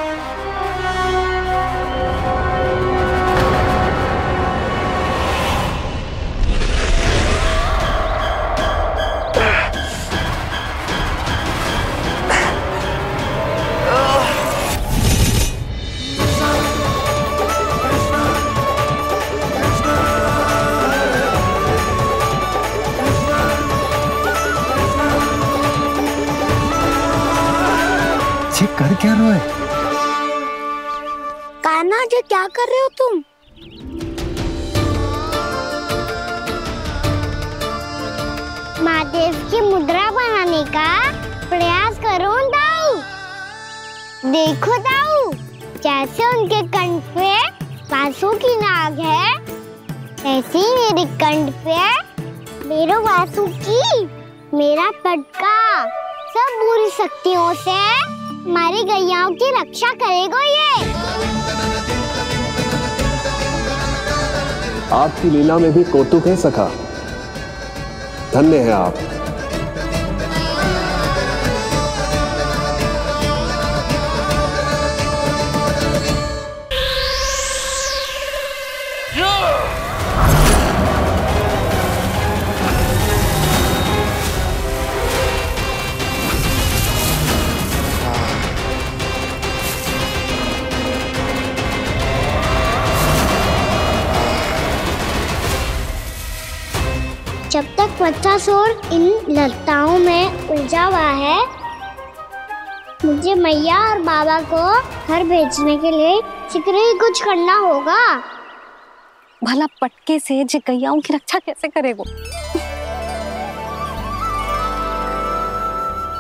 कर क्या रहे हो? कान्हा जी क्या कर रहे हो तुम? महादेव की मुद्रा बनाने का प्रयास करो दाऊ। देखो दाऊ, जैसे उनके कंठ पे वासु की नाग है, ऐसे ही मेरे कंठ पे मेरे वासु की मेरा पटका सब बुरी शक्तियों से हमारी गैयाओं की रक्षा करेगा ये। आपकी लीला में भी कौतुक है सखा, धन्य है आप। जब तक बच्चासुर इन लताओं में उलझा हुआ है, मुझे मैया और बाबा को घर भेजने के लिए शीघ्र ही कुछ करना होगा। भला पटके से गैयाओं की रक्षा कैसे करेगा?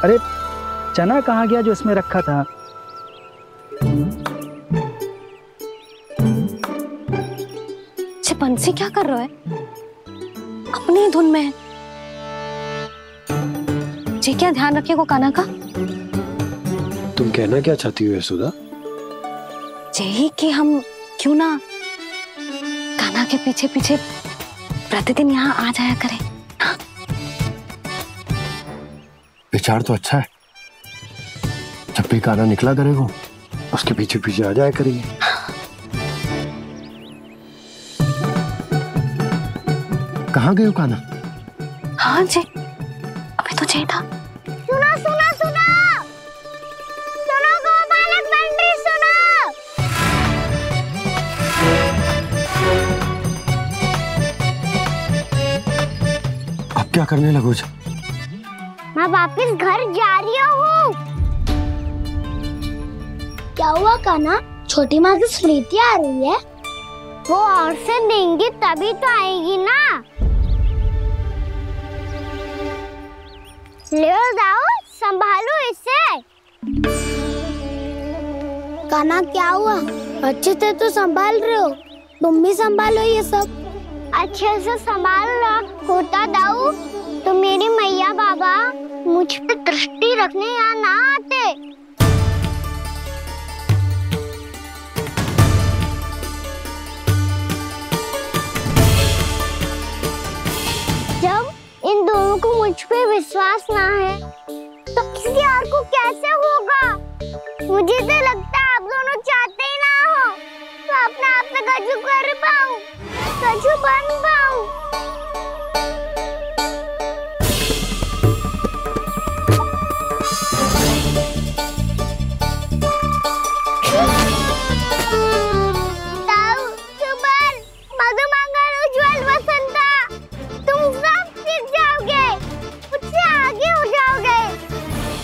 अरे चना कहाँ गया जो इसमें रखा था? बंसी क्या कर रहा है? अपनी धुन में है। जी क्या ध्यान रखिएगा कान्हा का। तुम कहना क्या चाहती हो यशोदा? यही कि हम क्यों ना कान्हा के पीछे पीछे प्रतिदिन यहाँ आ जाया करें। विचार तो अच्छा है। जब भी कान्हा निकला करेगा उसके पीछे पीछे आ जाया करेंगे। कहाँ गए हो कान्हा? हाँ जी, अभी तो चाहिए था। सुनो सुनो सुनो सुनो गोपालक बंटी सुनो। अब क्या करने लगो? मैं वापस घर जा रही हूँ। क्या हुआ कान्हा? छोटी माँ की स्मृति आ रही है। वो और से देंगी तभी तो आएगी ना। ले जाओ, संभालो इसे। कान्हा क्या हुआ? अच्छे से तो संभाल रहे हो, तुम भी संभालो ये सब। अच्छे से संभालना होता दाऊ तो मेरी मैया बाबा मुझ पे दृष्टि रखने यहाँ ना आते। जब इन दोनों को मुझ पे विश्वास ना है तो किसी और को कैसे होगा? मुझे तो लगता है आप दोनों चाहते ही ना हो तो अपने आप पे गजू कर पाऊं, गजू बन पाऊं। ताऊ, सुबल, मधुमंगल, उज्जवल, वसंता, तुम सब सीख जाओगे, मुझसे आगे हो जाओगे,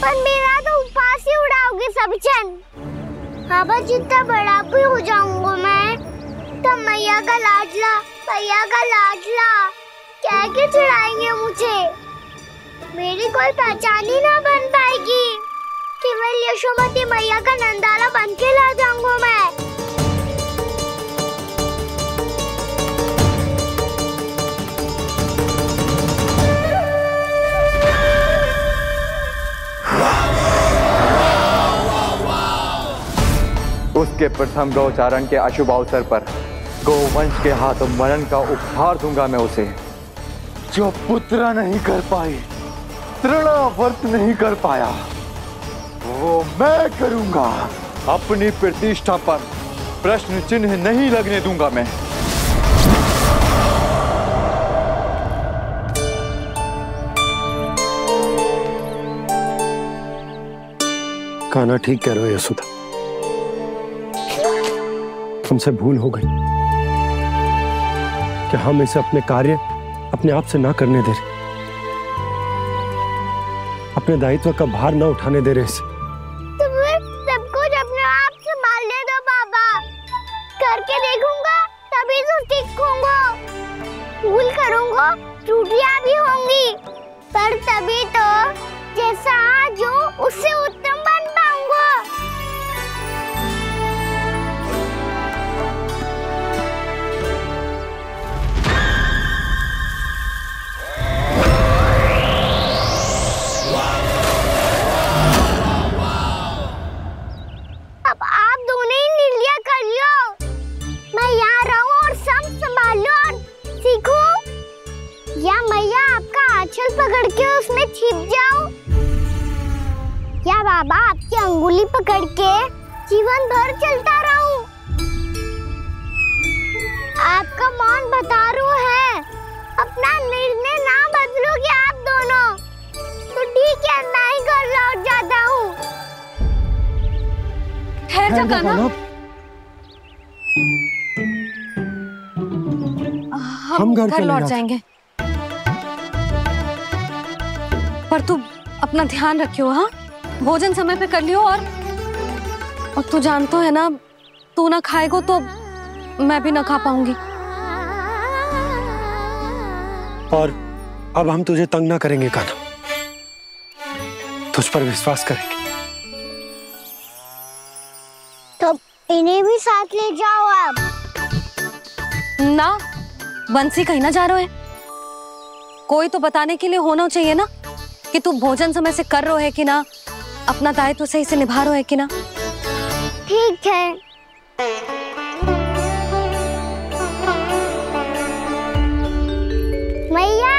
पर मेरा तो उपवास ही उड़ाओगे सब जन। बाबा जितना बड़ा भी हो जाऊंगा मैं, तब मैया का लाडला, भैया का लाडला कह के चिढ़ाएंगे मुझे। मेरी कोई पहचान ही ना बन पाएगी, केवल यशोमती मैया का नंदाला बन के ला जाऊंगा मैं। उसके प्रथम गौचारण के अशुभ अवसर पर गोवंश के हाथों मरण का उपहार दूंगा मैं उसे। जो पुत्र नहीं कर पाई, तृणावर्त नहीं कर पाया, वो मैं करूंगा। अपनी प्रतिष्ठा पर प्रश्न चिन्ह नहीं लगने दूंगा मैं। कान्हा ठीक कह रहे हो यशोदा, हमसे भूल हो गई कि हम इसे अपने कार्य अपने आप से ना करने दे रहे, अपने दायित्व का भार ना उठाने दे रहे इसे। तो फिर सब कुछ अपने आप संभालने दो बाबा, करके देखूंगा तभी तो सीखूंगा। भूल करूंगा, त्रुटियां भी होंगी, पर तभी तो जैसा आज हूँ उससे उत्तम बन पाऊंगा। अब आप दोनों ही निर्णय कर लो, मैं यहाँ रहूं और सब संभालूं और सीखूं, या मैया आपका आंचल पकड़ के उसमें छिप जाऊं, या बाबा आपकी अंगुली पकड़ के जीवन भर चलता रहूं। आपका मौन बतारू है, अपना निर्णय ना बदलोगे आप दोनों तो ठीक है, मैं ही घर लौट जाता हूँ। ठहर जा कान्हा, हम घर लौट जाएंगे, पर तू अपना ध्यान रखियो। हाँ, भोजन समय पे कर लियो, और तू जानतो है ना, तू ना खाएगो तो मैं भी ना खा पाऊंगी। और अब हम तुझे तंग ना करेंगे कान्हा, तुझ पर विश्वास करेंगे। तो इन्हें भी साथ ले जाओ आप। ना, बंसी कहीं ना जा रहे है, कोई तो बताने के लिए होना चाहिए ना कि तू भोजन समय से कर रहे है कि ना, अपना दायित्व सही से निभा रहे है कि ना। ठीक है। मैया,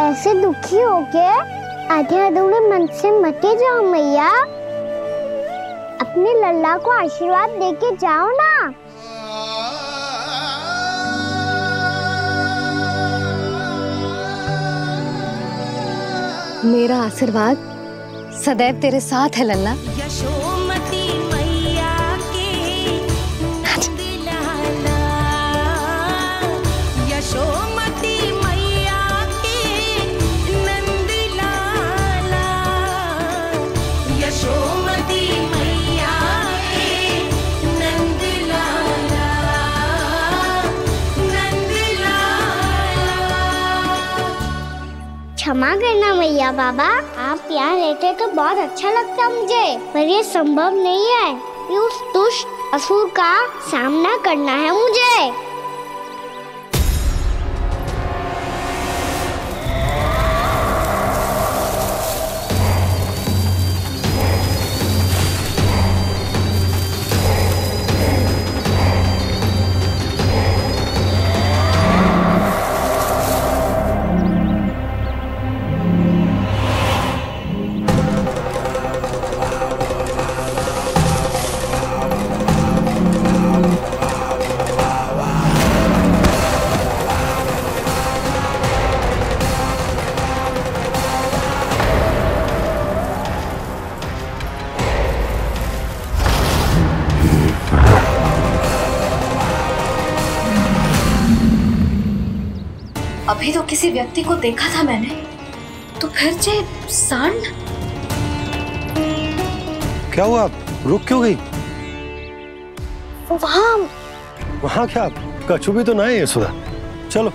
ऐसे दुखी हो के आधे अधूरे मन से मत जाओ मैया, अपने लल्ला को आशीर्वाद देके जाओ ना। मेरा आशीर्वाद सदैव तेरे साथ है लल्ला। यशोमती मैया के नंद लाला, यशोमती मैया के नंद लाला, यशोमती मैया के नंद लाला, नंद लाला। क्षमा करना मैया बाबा, आप यहाँ रहते तो बहुत अच्छा लगता मुझे, पर ये संभव नहीं है। ये उस दुष्ट असुर का सामना करना है मुझे। अभी तो किसी व्यक्ति को देखा था मैंने, तो फिर जे सांड। क्या हुआ, रुक क्यों गई? वहाँ क्या, कछु भी तो ना है यशोदा। चलो।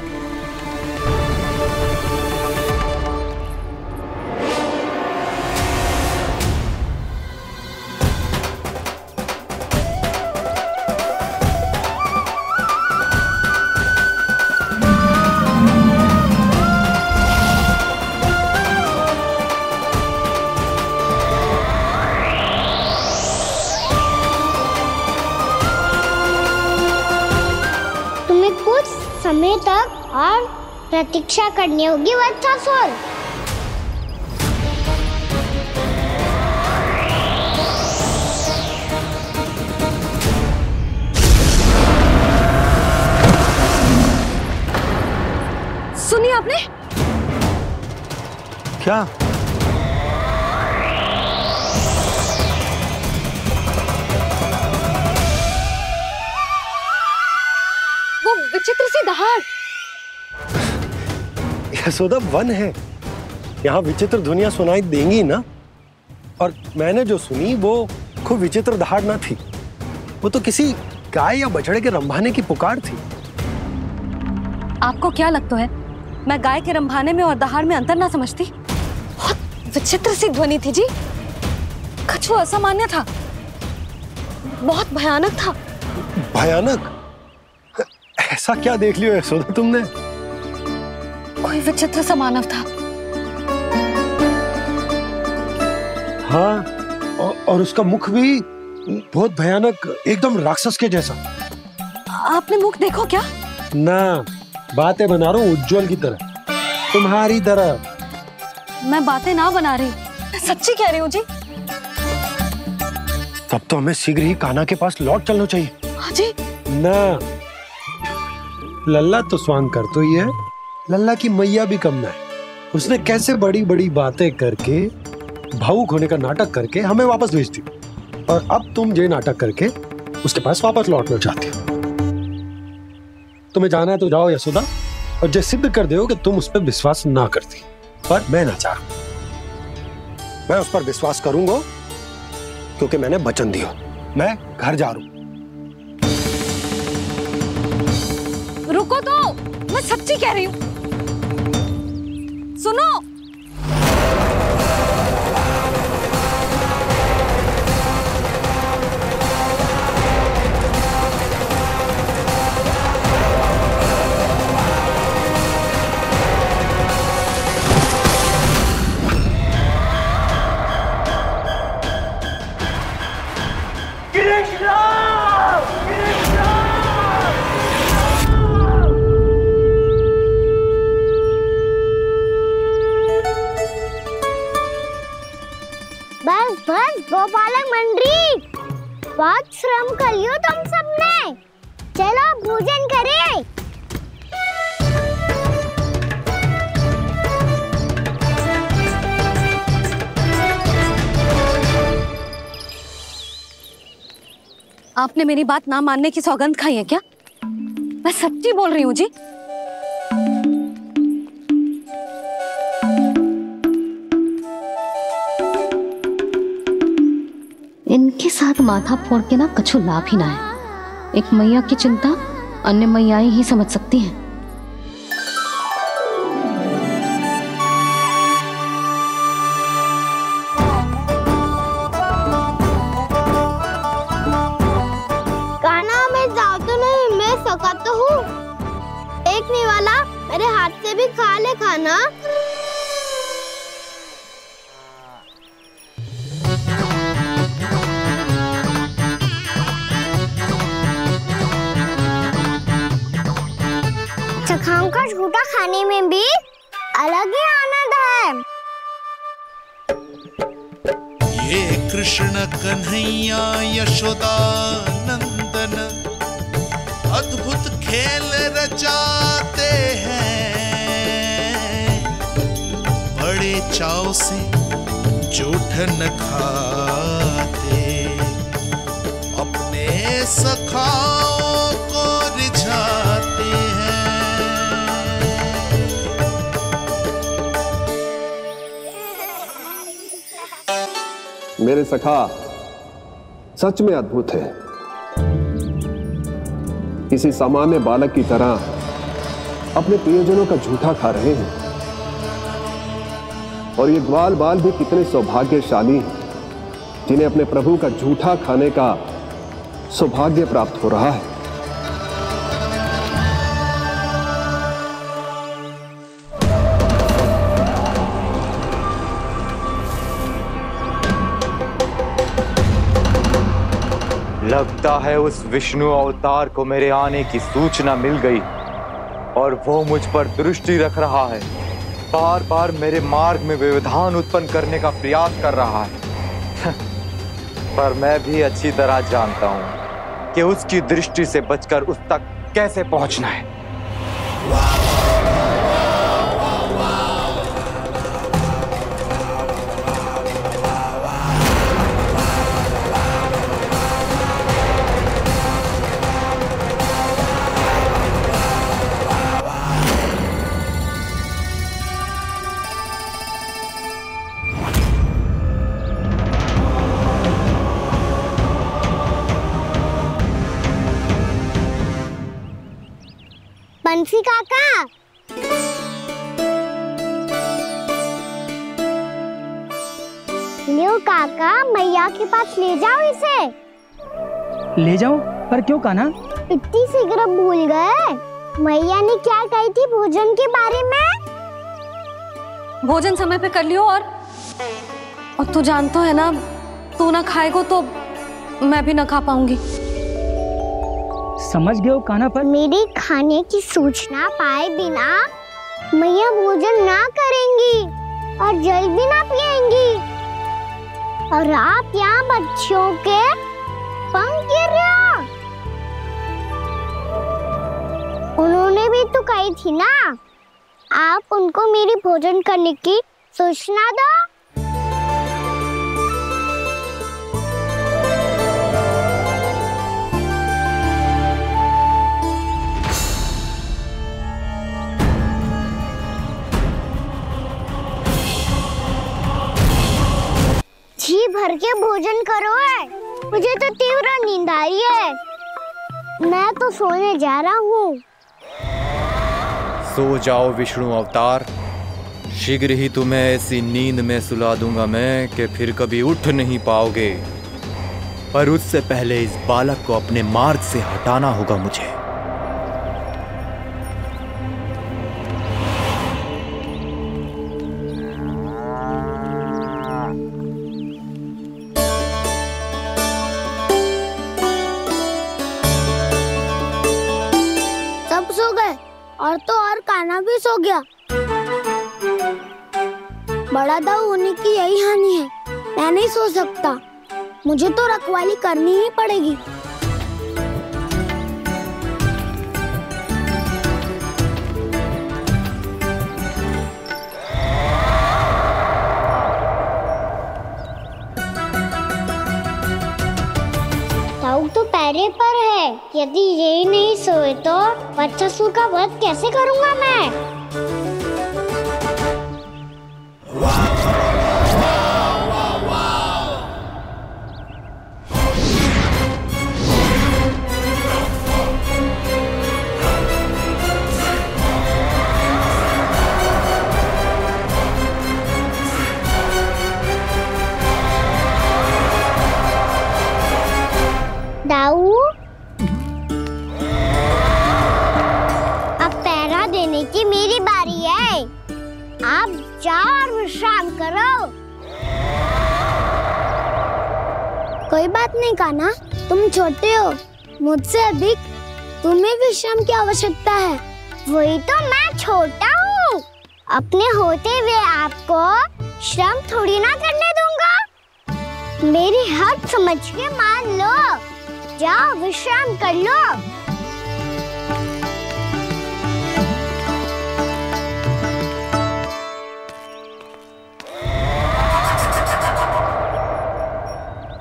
समय तक और प्रतीक्षा करनी होगी वत्सासुर। सुनिए आपने क्या? वो विचित्र सी दहाड़। यशोदा, वन है, यहाँ विचित्र ध्वनियां सुनाई देंगी ना। और मैंने जो सुनी वो खूब विचित्र दहाड़ ना थी, वो तो किसी गाय या बछड़े के रंभाने की पुकार थी। आपको क्या लगता है मैं गाय के रंभाने में और दहाड़ में अंतर ना समझती? बहुत विचित्र सी ध्वनि थी जी, कछु असामान्य था, बहुत भयानक था। भयानक? ऐसा क्या देख लियो यशोदा तुमने? कोई विचित्र सा मानव था। हाँ, और उसका मुख भी बहुत भयानक, एकदम राक्षस के जैसा। आपने मुख देखो क्या? ना, बातें बना रहा हूँ उज्जवल की तरह, तुम्हारी तरह। मैं बातें ना बना रही, मैं सच्ची कह रही हूँ जी। तब तो हमें शीघ्र ही कान्हा के पास लौट चलना चाहिए। हाँ जी। ना, लल्ला तो स्वांग कर तो ही है, लल्ला की मैया भी कम ना है। उसने कैसे बड़ी बड़ी बातें करके, भावुक होने का नाटक करके हमें वापस भेज दी, और अब तुम ये नाटक करके उसके पास वापस लौटना चाहती हो। तुम्हें जाना है तो जाओ यशोदा, और जो सिद्ध कर दो कि तुम उस पर विश्वास ना करती। पर मैं ना चाह, मैं उस पर विश्वास करूंगा क्योंकि मैंने वचन दिया। मैं घर जा रहा हूं। रुको तो, मैं सच्ची कह रही हूँ। सुनो, बस बस गोपालक मंडली, बहुत श्रम कर लियो तुम सबने। चलो भोजन करें। आपने मेरी बात ना मानने की सौगंध खाई है क्या? मैं सच्ची बोल रही हूँ जी। इनके साथ माथा फोड़ के ना कछु लाभ ही ना है। एक मैया की चिंता अन्य मैयाएं ही समझ सकती हैं। एक निवाला मेरे हाथ से भी खा ले खाना। चखाओं का झूठा खाने में भी अलग ही आनंद है। ये कृष्ण कन्हैया यशोदा नंदन अद्भुत खेल रचाते हैं, बड़े चाव से जूठन खाते, अपने सखाओं को रिझाते हैं। मेरे सखा सच में अद्भुत है। किसी सामान्य बालक की तरह अपने प्रियजनों का झूठा खा रहे हैं, और ये ग्वाल बाल भी कितने सौभाग्यशाली हैं जिन्हें अपने प्रभु का झूठा खाने का सौभाग्य प्राप्त हो रहा है। लगता है उस विष्णु अवतार को मेरे आने की सूचना मिल गई और वो मुझ पर दृष्टि रख रहा है। बार बार मेरे मार्ग में व्यवधान उत्पन्न करने का प्रयास कर रहा है। पर मैं भी अच्छी तरह जानता हूं कि उसकी दृष्टि से बचकर उस तक कैसे पहुंचना है। बंसी काका, लियो काका, मैया के पास ले जाओ इसे। ले जाओ? पर क्यों कान्हा? इतनी शीघ्र भूल गए? मैया ने क्या कही थी भोजन के बारे में? भोजन समय पे कर लियो। और तू जानता है ना, तू ना खाएगा तो मैं भी ना खा पाऊंगी। समझ गए हो कान्हा? पर मेरे खाने की सूचना पाए बिना मैया भोजन ना करेंगी और जल भी ना पिएंगी, और आप यहाँ बच्चों के पंख गिर रहे हो। उन्होंने भी तो कही थी ना, आप उनको मेरी भोजन करने की सूचना दो। जी भर के भोजन करो है, मुझे तो तीव्र नींद आ रही है। मैं तो सोने जा रहा हूँ। सो जाओ विष्णु अवतार, शीघ्र ही तुम्हें ऐसी नींद में सुला दूंगा मैं कि फिर कभी उठ नहीं पाओगे। पर उससे पहले इस बालक को अपने मार्ग से हटाना होगा मुझे। सब सो गए, और तो और कान्हा भी सो गया। बड़ा दाऊ होने की यही हानि है, मैं नहीं सो सकता। मुझे तो रखवाली करनी ही पड़ेगी। दाऊ तो पैरे पर है, यदि ये नहीं सोए तो बच्चासुर का वध कैसे करूंगा मैं? दाऊ जाओ और विश्राम करो। कोई बात नहीं कान्हा, तुम छोटे हो, मुझसे अधिक तुम्हें विश्राम की आवश्यकता है। वही तो मैं छोटा हूँ, अपने होते हुए आपको श्रम थोड़ी ना करने दूंगा। मेरी हद समझ के मान लो, जाओ विश्राम कर लो।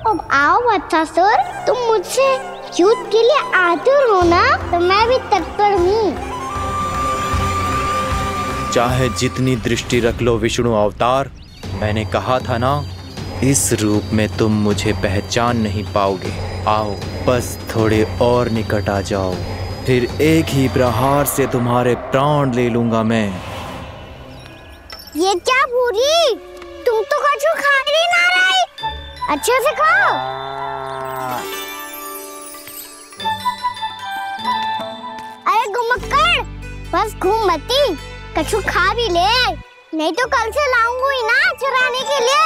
अब आओ वत्सासुर, तुम मुझसे युद्ध के लिए आतुर हो ना, तो मैं भी तत्पर हूँ। चाहे जितनी दृष्टि रख लो विष्णु अवतार, मैंने कहा था ना, इस रूप में तुम मुझे पहचान नहीं पाओगे। आओ बस थोड़े और निकट आ जाओ, फिर एक ही प्रहार से तुम्हारे प्राण ले लूंगा मैं। ये क्या भूरी, तुम तो कछु खा ही ना रही, अच्छे से खाओ। अरे घुमक्कड़, बस घूम मती, कछु खा भी ले, नहीं तो कल से लाऊंगी ही ना चुराने के लिए।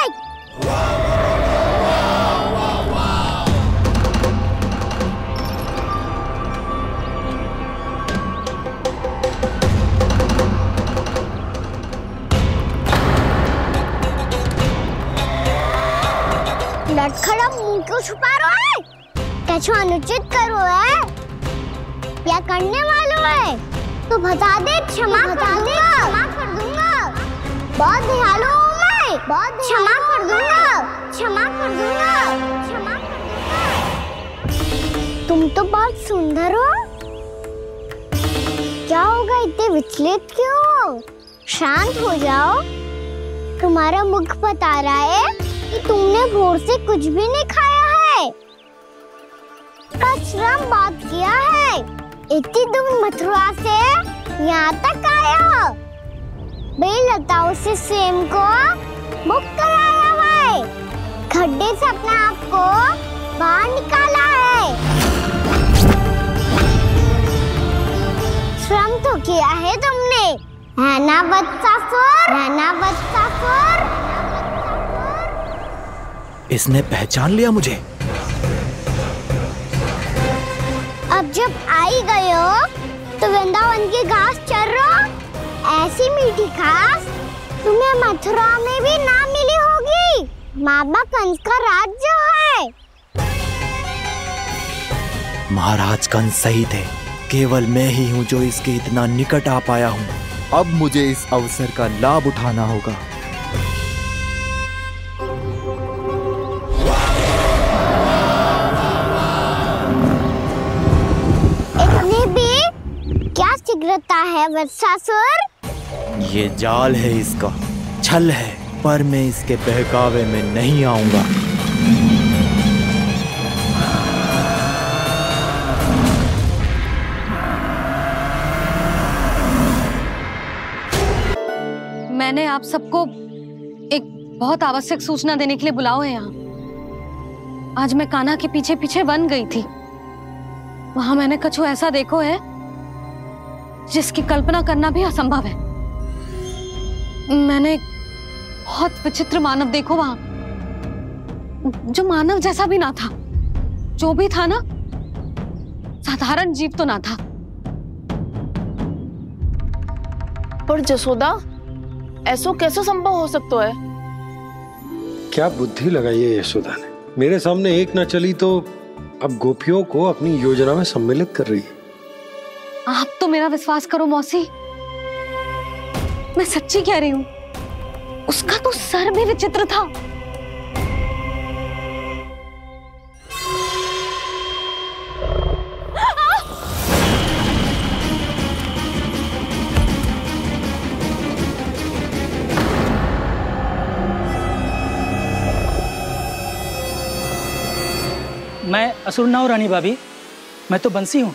लटखड़ा मुंह क्यों छुपा रहा है? कछु अनुचित करो है या करने वालों है तो बता दे, क्षमा कर दूंगा। बहुत दयालु हूँ मैं, बहुत क्षमा कर दूंगा। तुम तो बहुत सुंदर हो, क्या होगा, इतने विचलित क्यों हो? शांत हो जाओ, तुम्हारा मुख बता रहा है कि तुमने भोर से कुछ भी नहीं खाया है, श्रम बात किया है, इतनी दूर मथुरा से यहाँ तक आया हो, बेलताओं से सेम को मुक्त कराया हुआ है, खड्डे से अपने आप को बाहर निकाला है, श्रम तो किया है तुमने, है ना वत्सासुर? इसने पहचान लिया मुझे। अब जब आई गए हो तो वृंदावन की घास चर रहो, ऐसी मीठी घास तुम्हें मथुरा में भी ना मिली होगी। बाबा कंस का राज्य है। महाराज कंस सही थे, केवल मैं ही हूँ जो इसके इतना निकट आ पाया हूँ। अब मुझे इस अवसर का लाभ उठाना होगा। इतनी भी क्या शीघ्रता है वत्सासुर? ये जाल है इसका, छल है, पर मैं इसके बहकावे में नहीं आऊंगा। मैंने आप सबको एक बहुत आवश्यक सूचना देने के लिए बुलाओ है यहाँ। आज मैं कान्हा के पीछे पीछे वन गई थी, वहां मैंने कछु ऐसा देखो है जिसकी कल्पना करना भी असंभव है। मैंने एक बहुत विचित्र मानव देखो वहां, जो मानव जैसा भी ना था, जो भी था ना साधारण जीव तो ना था। पर जसोदा, ऐसा कैसे संभव हो सकता है? क्या बुद्धि लगाई है यशोदा ने, मेरे सामने एक ना चली तो अब गोपियों को अपनी योजना में सम्मिलित कर रही है। आप तो मेरा विश्वास करो मौसी, मैं सच्ची कह रही हूं, उसका तो सर भी विचित्र था। मैं असुर ना हूं रानी भाभी, मैं तो बंसी हूं।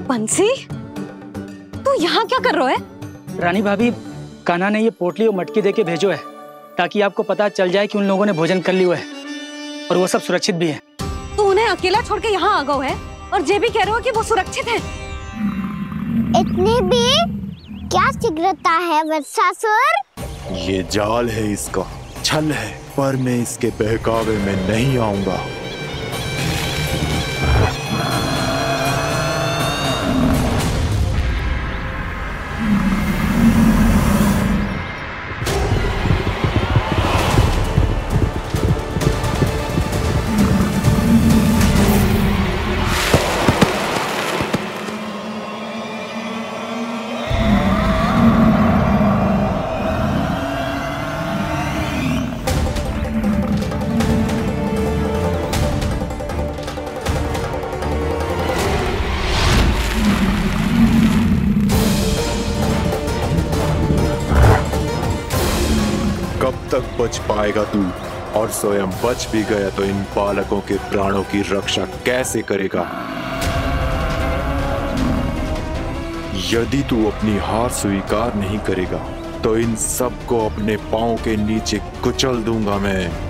बंसी, तू यहाँ क्या कर रहा है? रानी भाभी, कान्हा ने ये पोटली और मटकी देके भेजो है ताकि आपको पता चल जाए कि उन लोगों ने भोजन कर लिया है और वो सब सुरक्षित भी है। तू उन्हें अकेला छोड़ के यहाँ आ गया है और ये भी कह रहे हो कि वो सुरक्षित है। इतनी भी क्या शीघ्रता है वत्सासुर? ये जाल है इसका, छल है, पर मैं इसके बहकावे में नहीं आऊंगा। बच पाएगा तू? और स्वयं बच भी गया तो इन बालकों के प्राणों की रक्षा कैसे करेगा? यदि तू अपनी हार स्वीकार नहीं करेगा तो इन सबको अपने पांव के नीचे कुचल दूंगा मैं।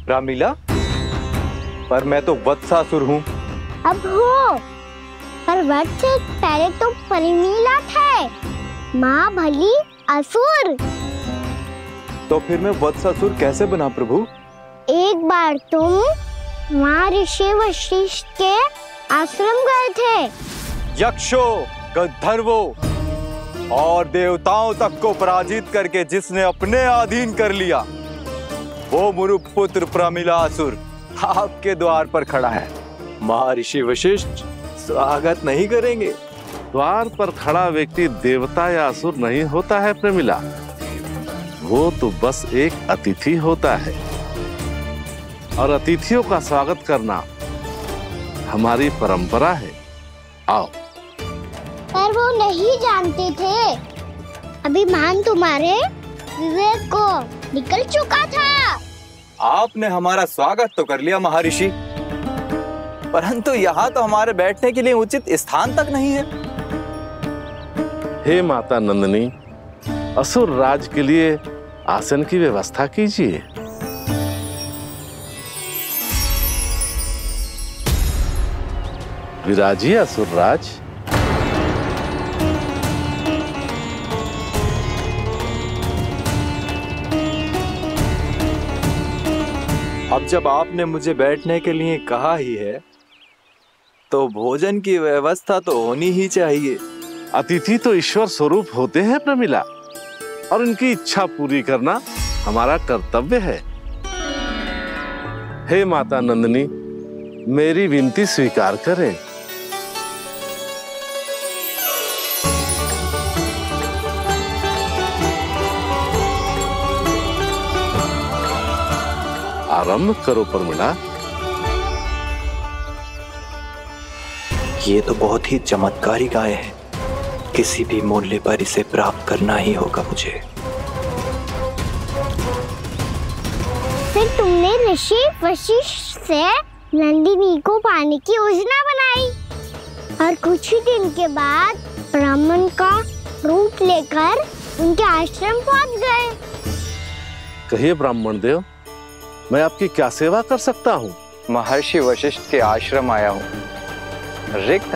रामीला, पर मैं तो वत्सासुर हूँ। अब हो, पर वत्स से पहले तो परिमीला थे, माँ भली असुर। तो फिर मैं वत्सासुर कैसे बना प्रभु? एक बार तुम माँ ऋषि वशिष्ठ के आश्रम गए थे। यक्षों, गंधर्वों और देवताओं तक को पराजित करके जिसने अपने अधीन कर लिया, वो मुरुपुत्र प्रमिलासुर आपके द्वार पर खड़ा है। महर्षि वशिष्ठ स्वागत नहीं करेंगे। द्वार पर खड़ा व्यक्ति देवता या असुर नहीं होता है प्रमिला, वो तो बस एक अतिथि होता है, और अतिथियों का स्वागत करना हमारी परंपरा है। आओ। पर वो नहीं जानते थे, अभिमान तुम्हारे विवेक को निकल चुका था। आपने हमारा स्वागत तो कर लिया महर्षि, परंतु यहाँ तो हमारे बैठने के लिए उचित स्थान तक नहीं है। हे माता नंदिनी, असुर राज के लिए आसन की व्यवस्था कीजिए। विराजिए असुर राज। अब जब आपने मुझे बैठने के लिए कहा ही है, तो भोजन की व्यवस्था तो होनी ही चाहिए। अतिथि तो ईश्वर स्वरूप होते हैं प्रमिला, और उनकी इच्छा पूरी करना हमारा कर्तव्य है। हे माता नंदिनी, मेरी विनती स्वीकार करें। आरंभ करो प्रमिला। ये तो बहुत ही चमत्कारी गाय है, किसी भी मूल्य पर इसे प्राप्त करना ही होगा मुझे। फिर तुमने ऋषि वशिष्ठ से नंदिनी को पाने की योजना बनाई, और कुछ ही दिन के बाद ब्राह्मण का रूप लेकर उनके आश्रम पहुंच गए। कहिए ब्राह्मण देव, मैं आपकी क्या सेवा कर सकता हूँ? महर्षि वशिष्ठ के आश्रम आया हूँ। रिक्त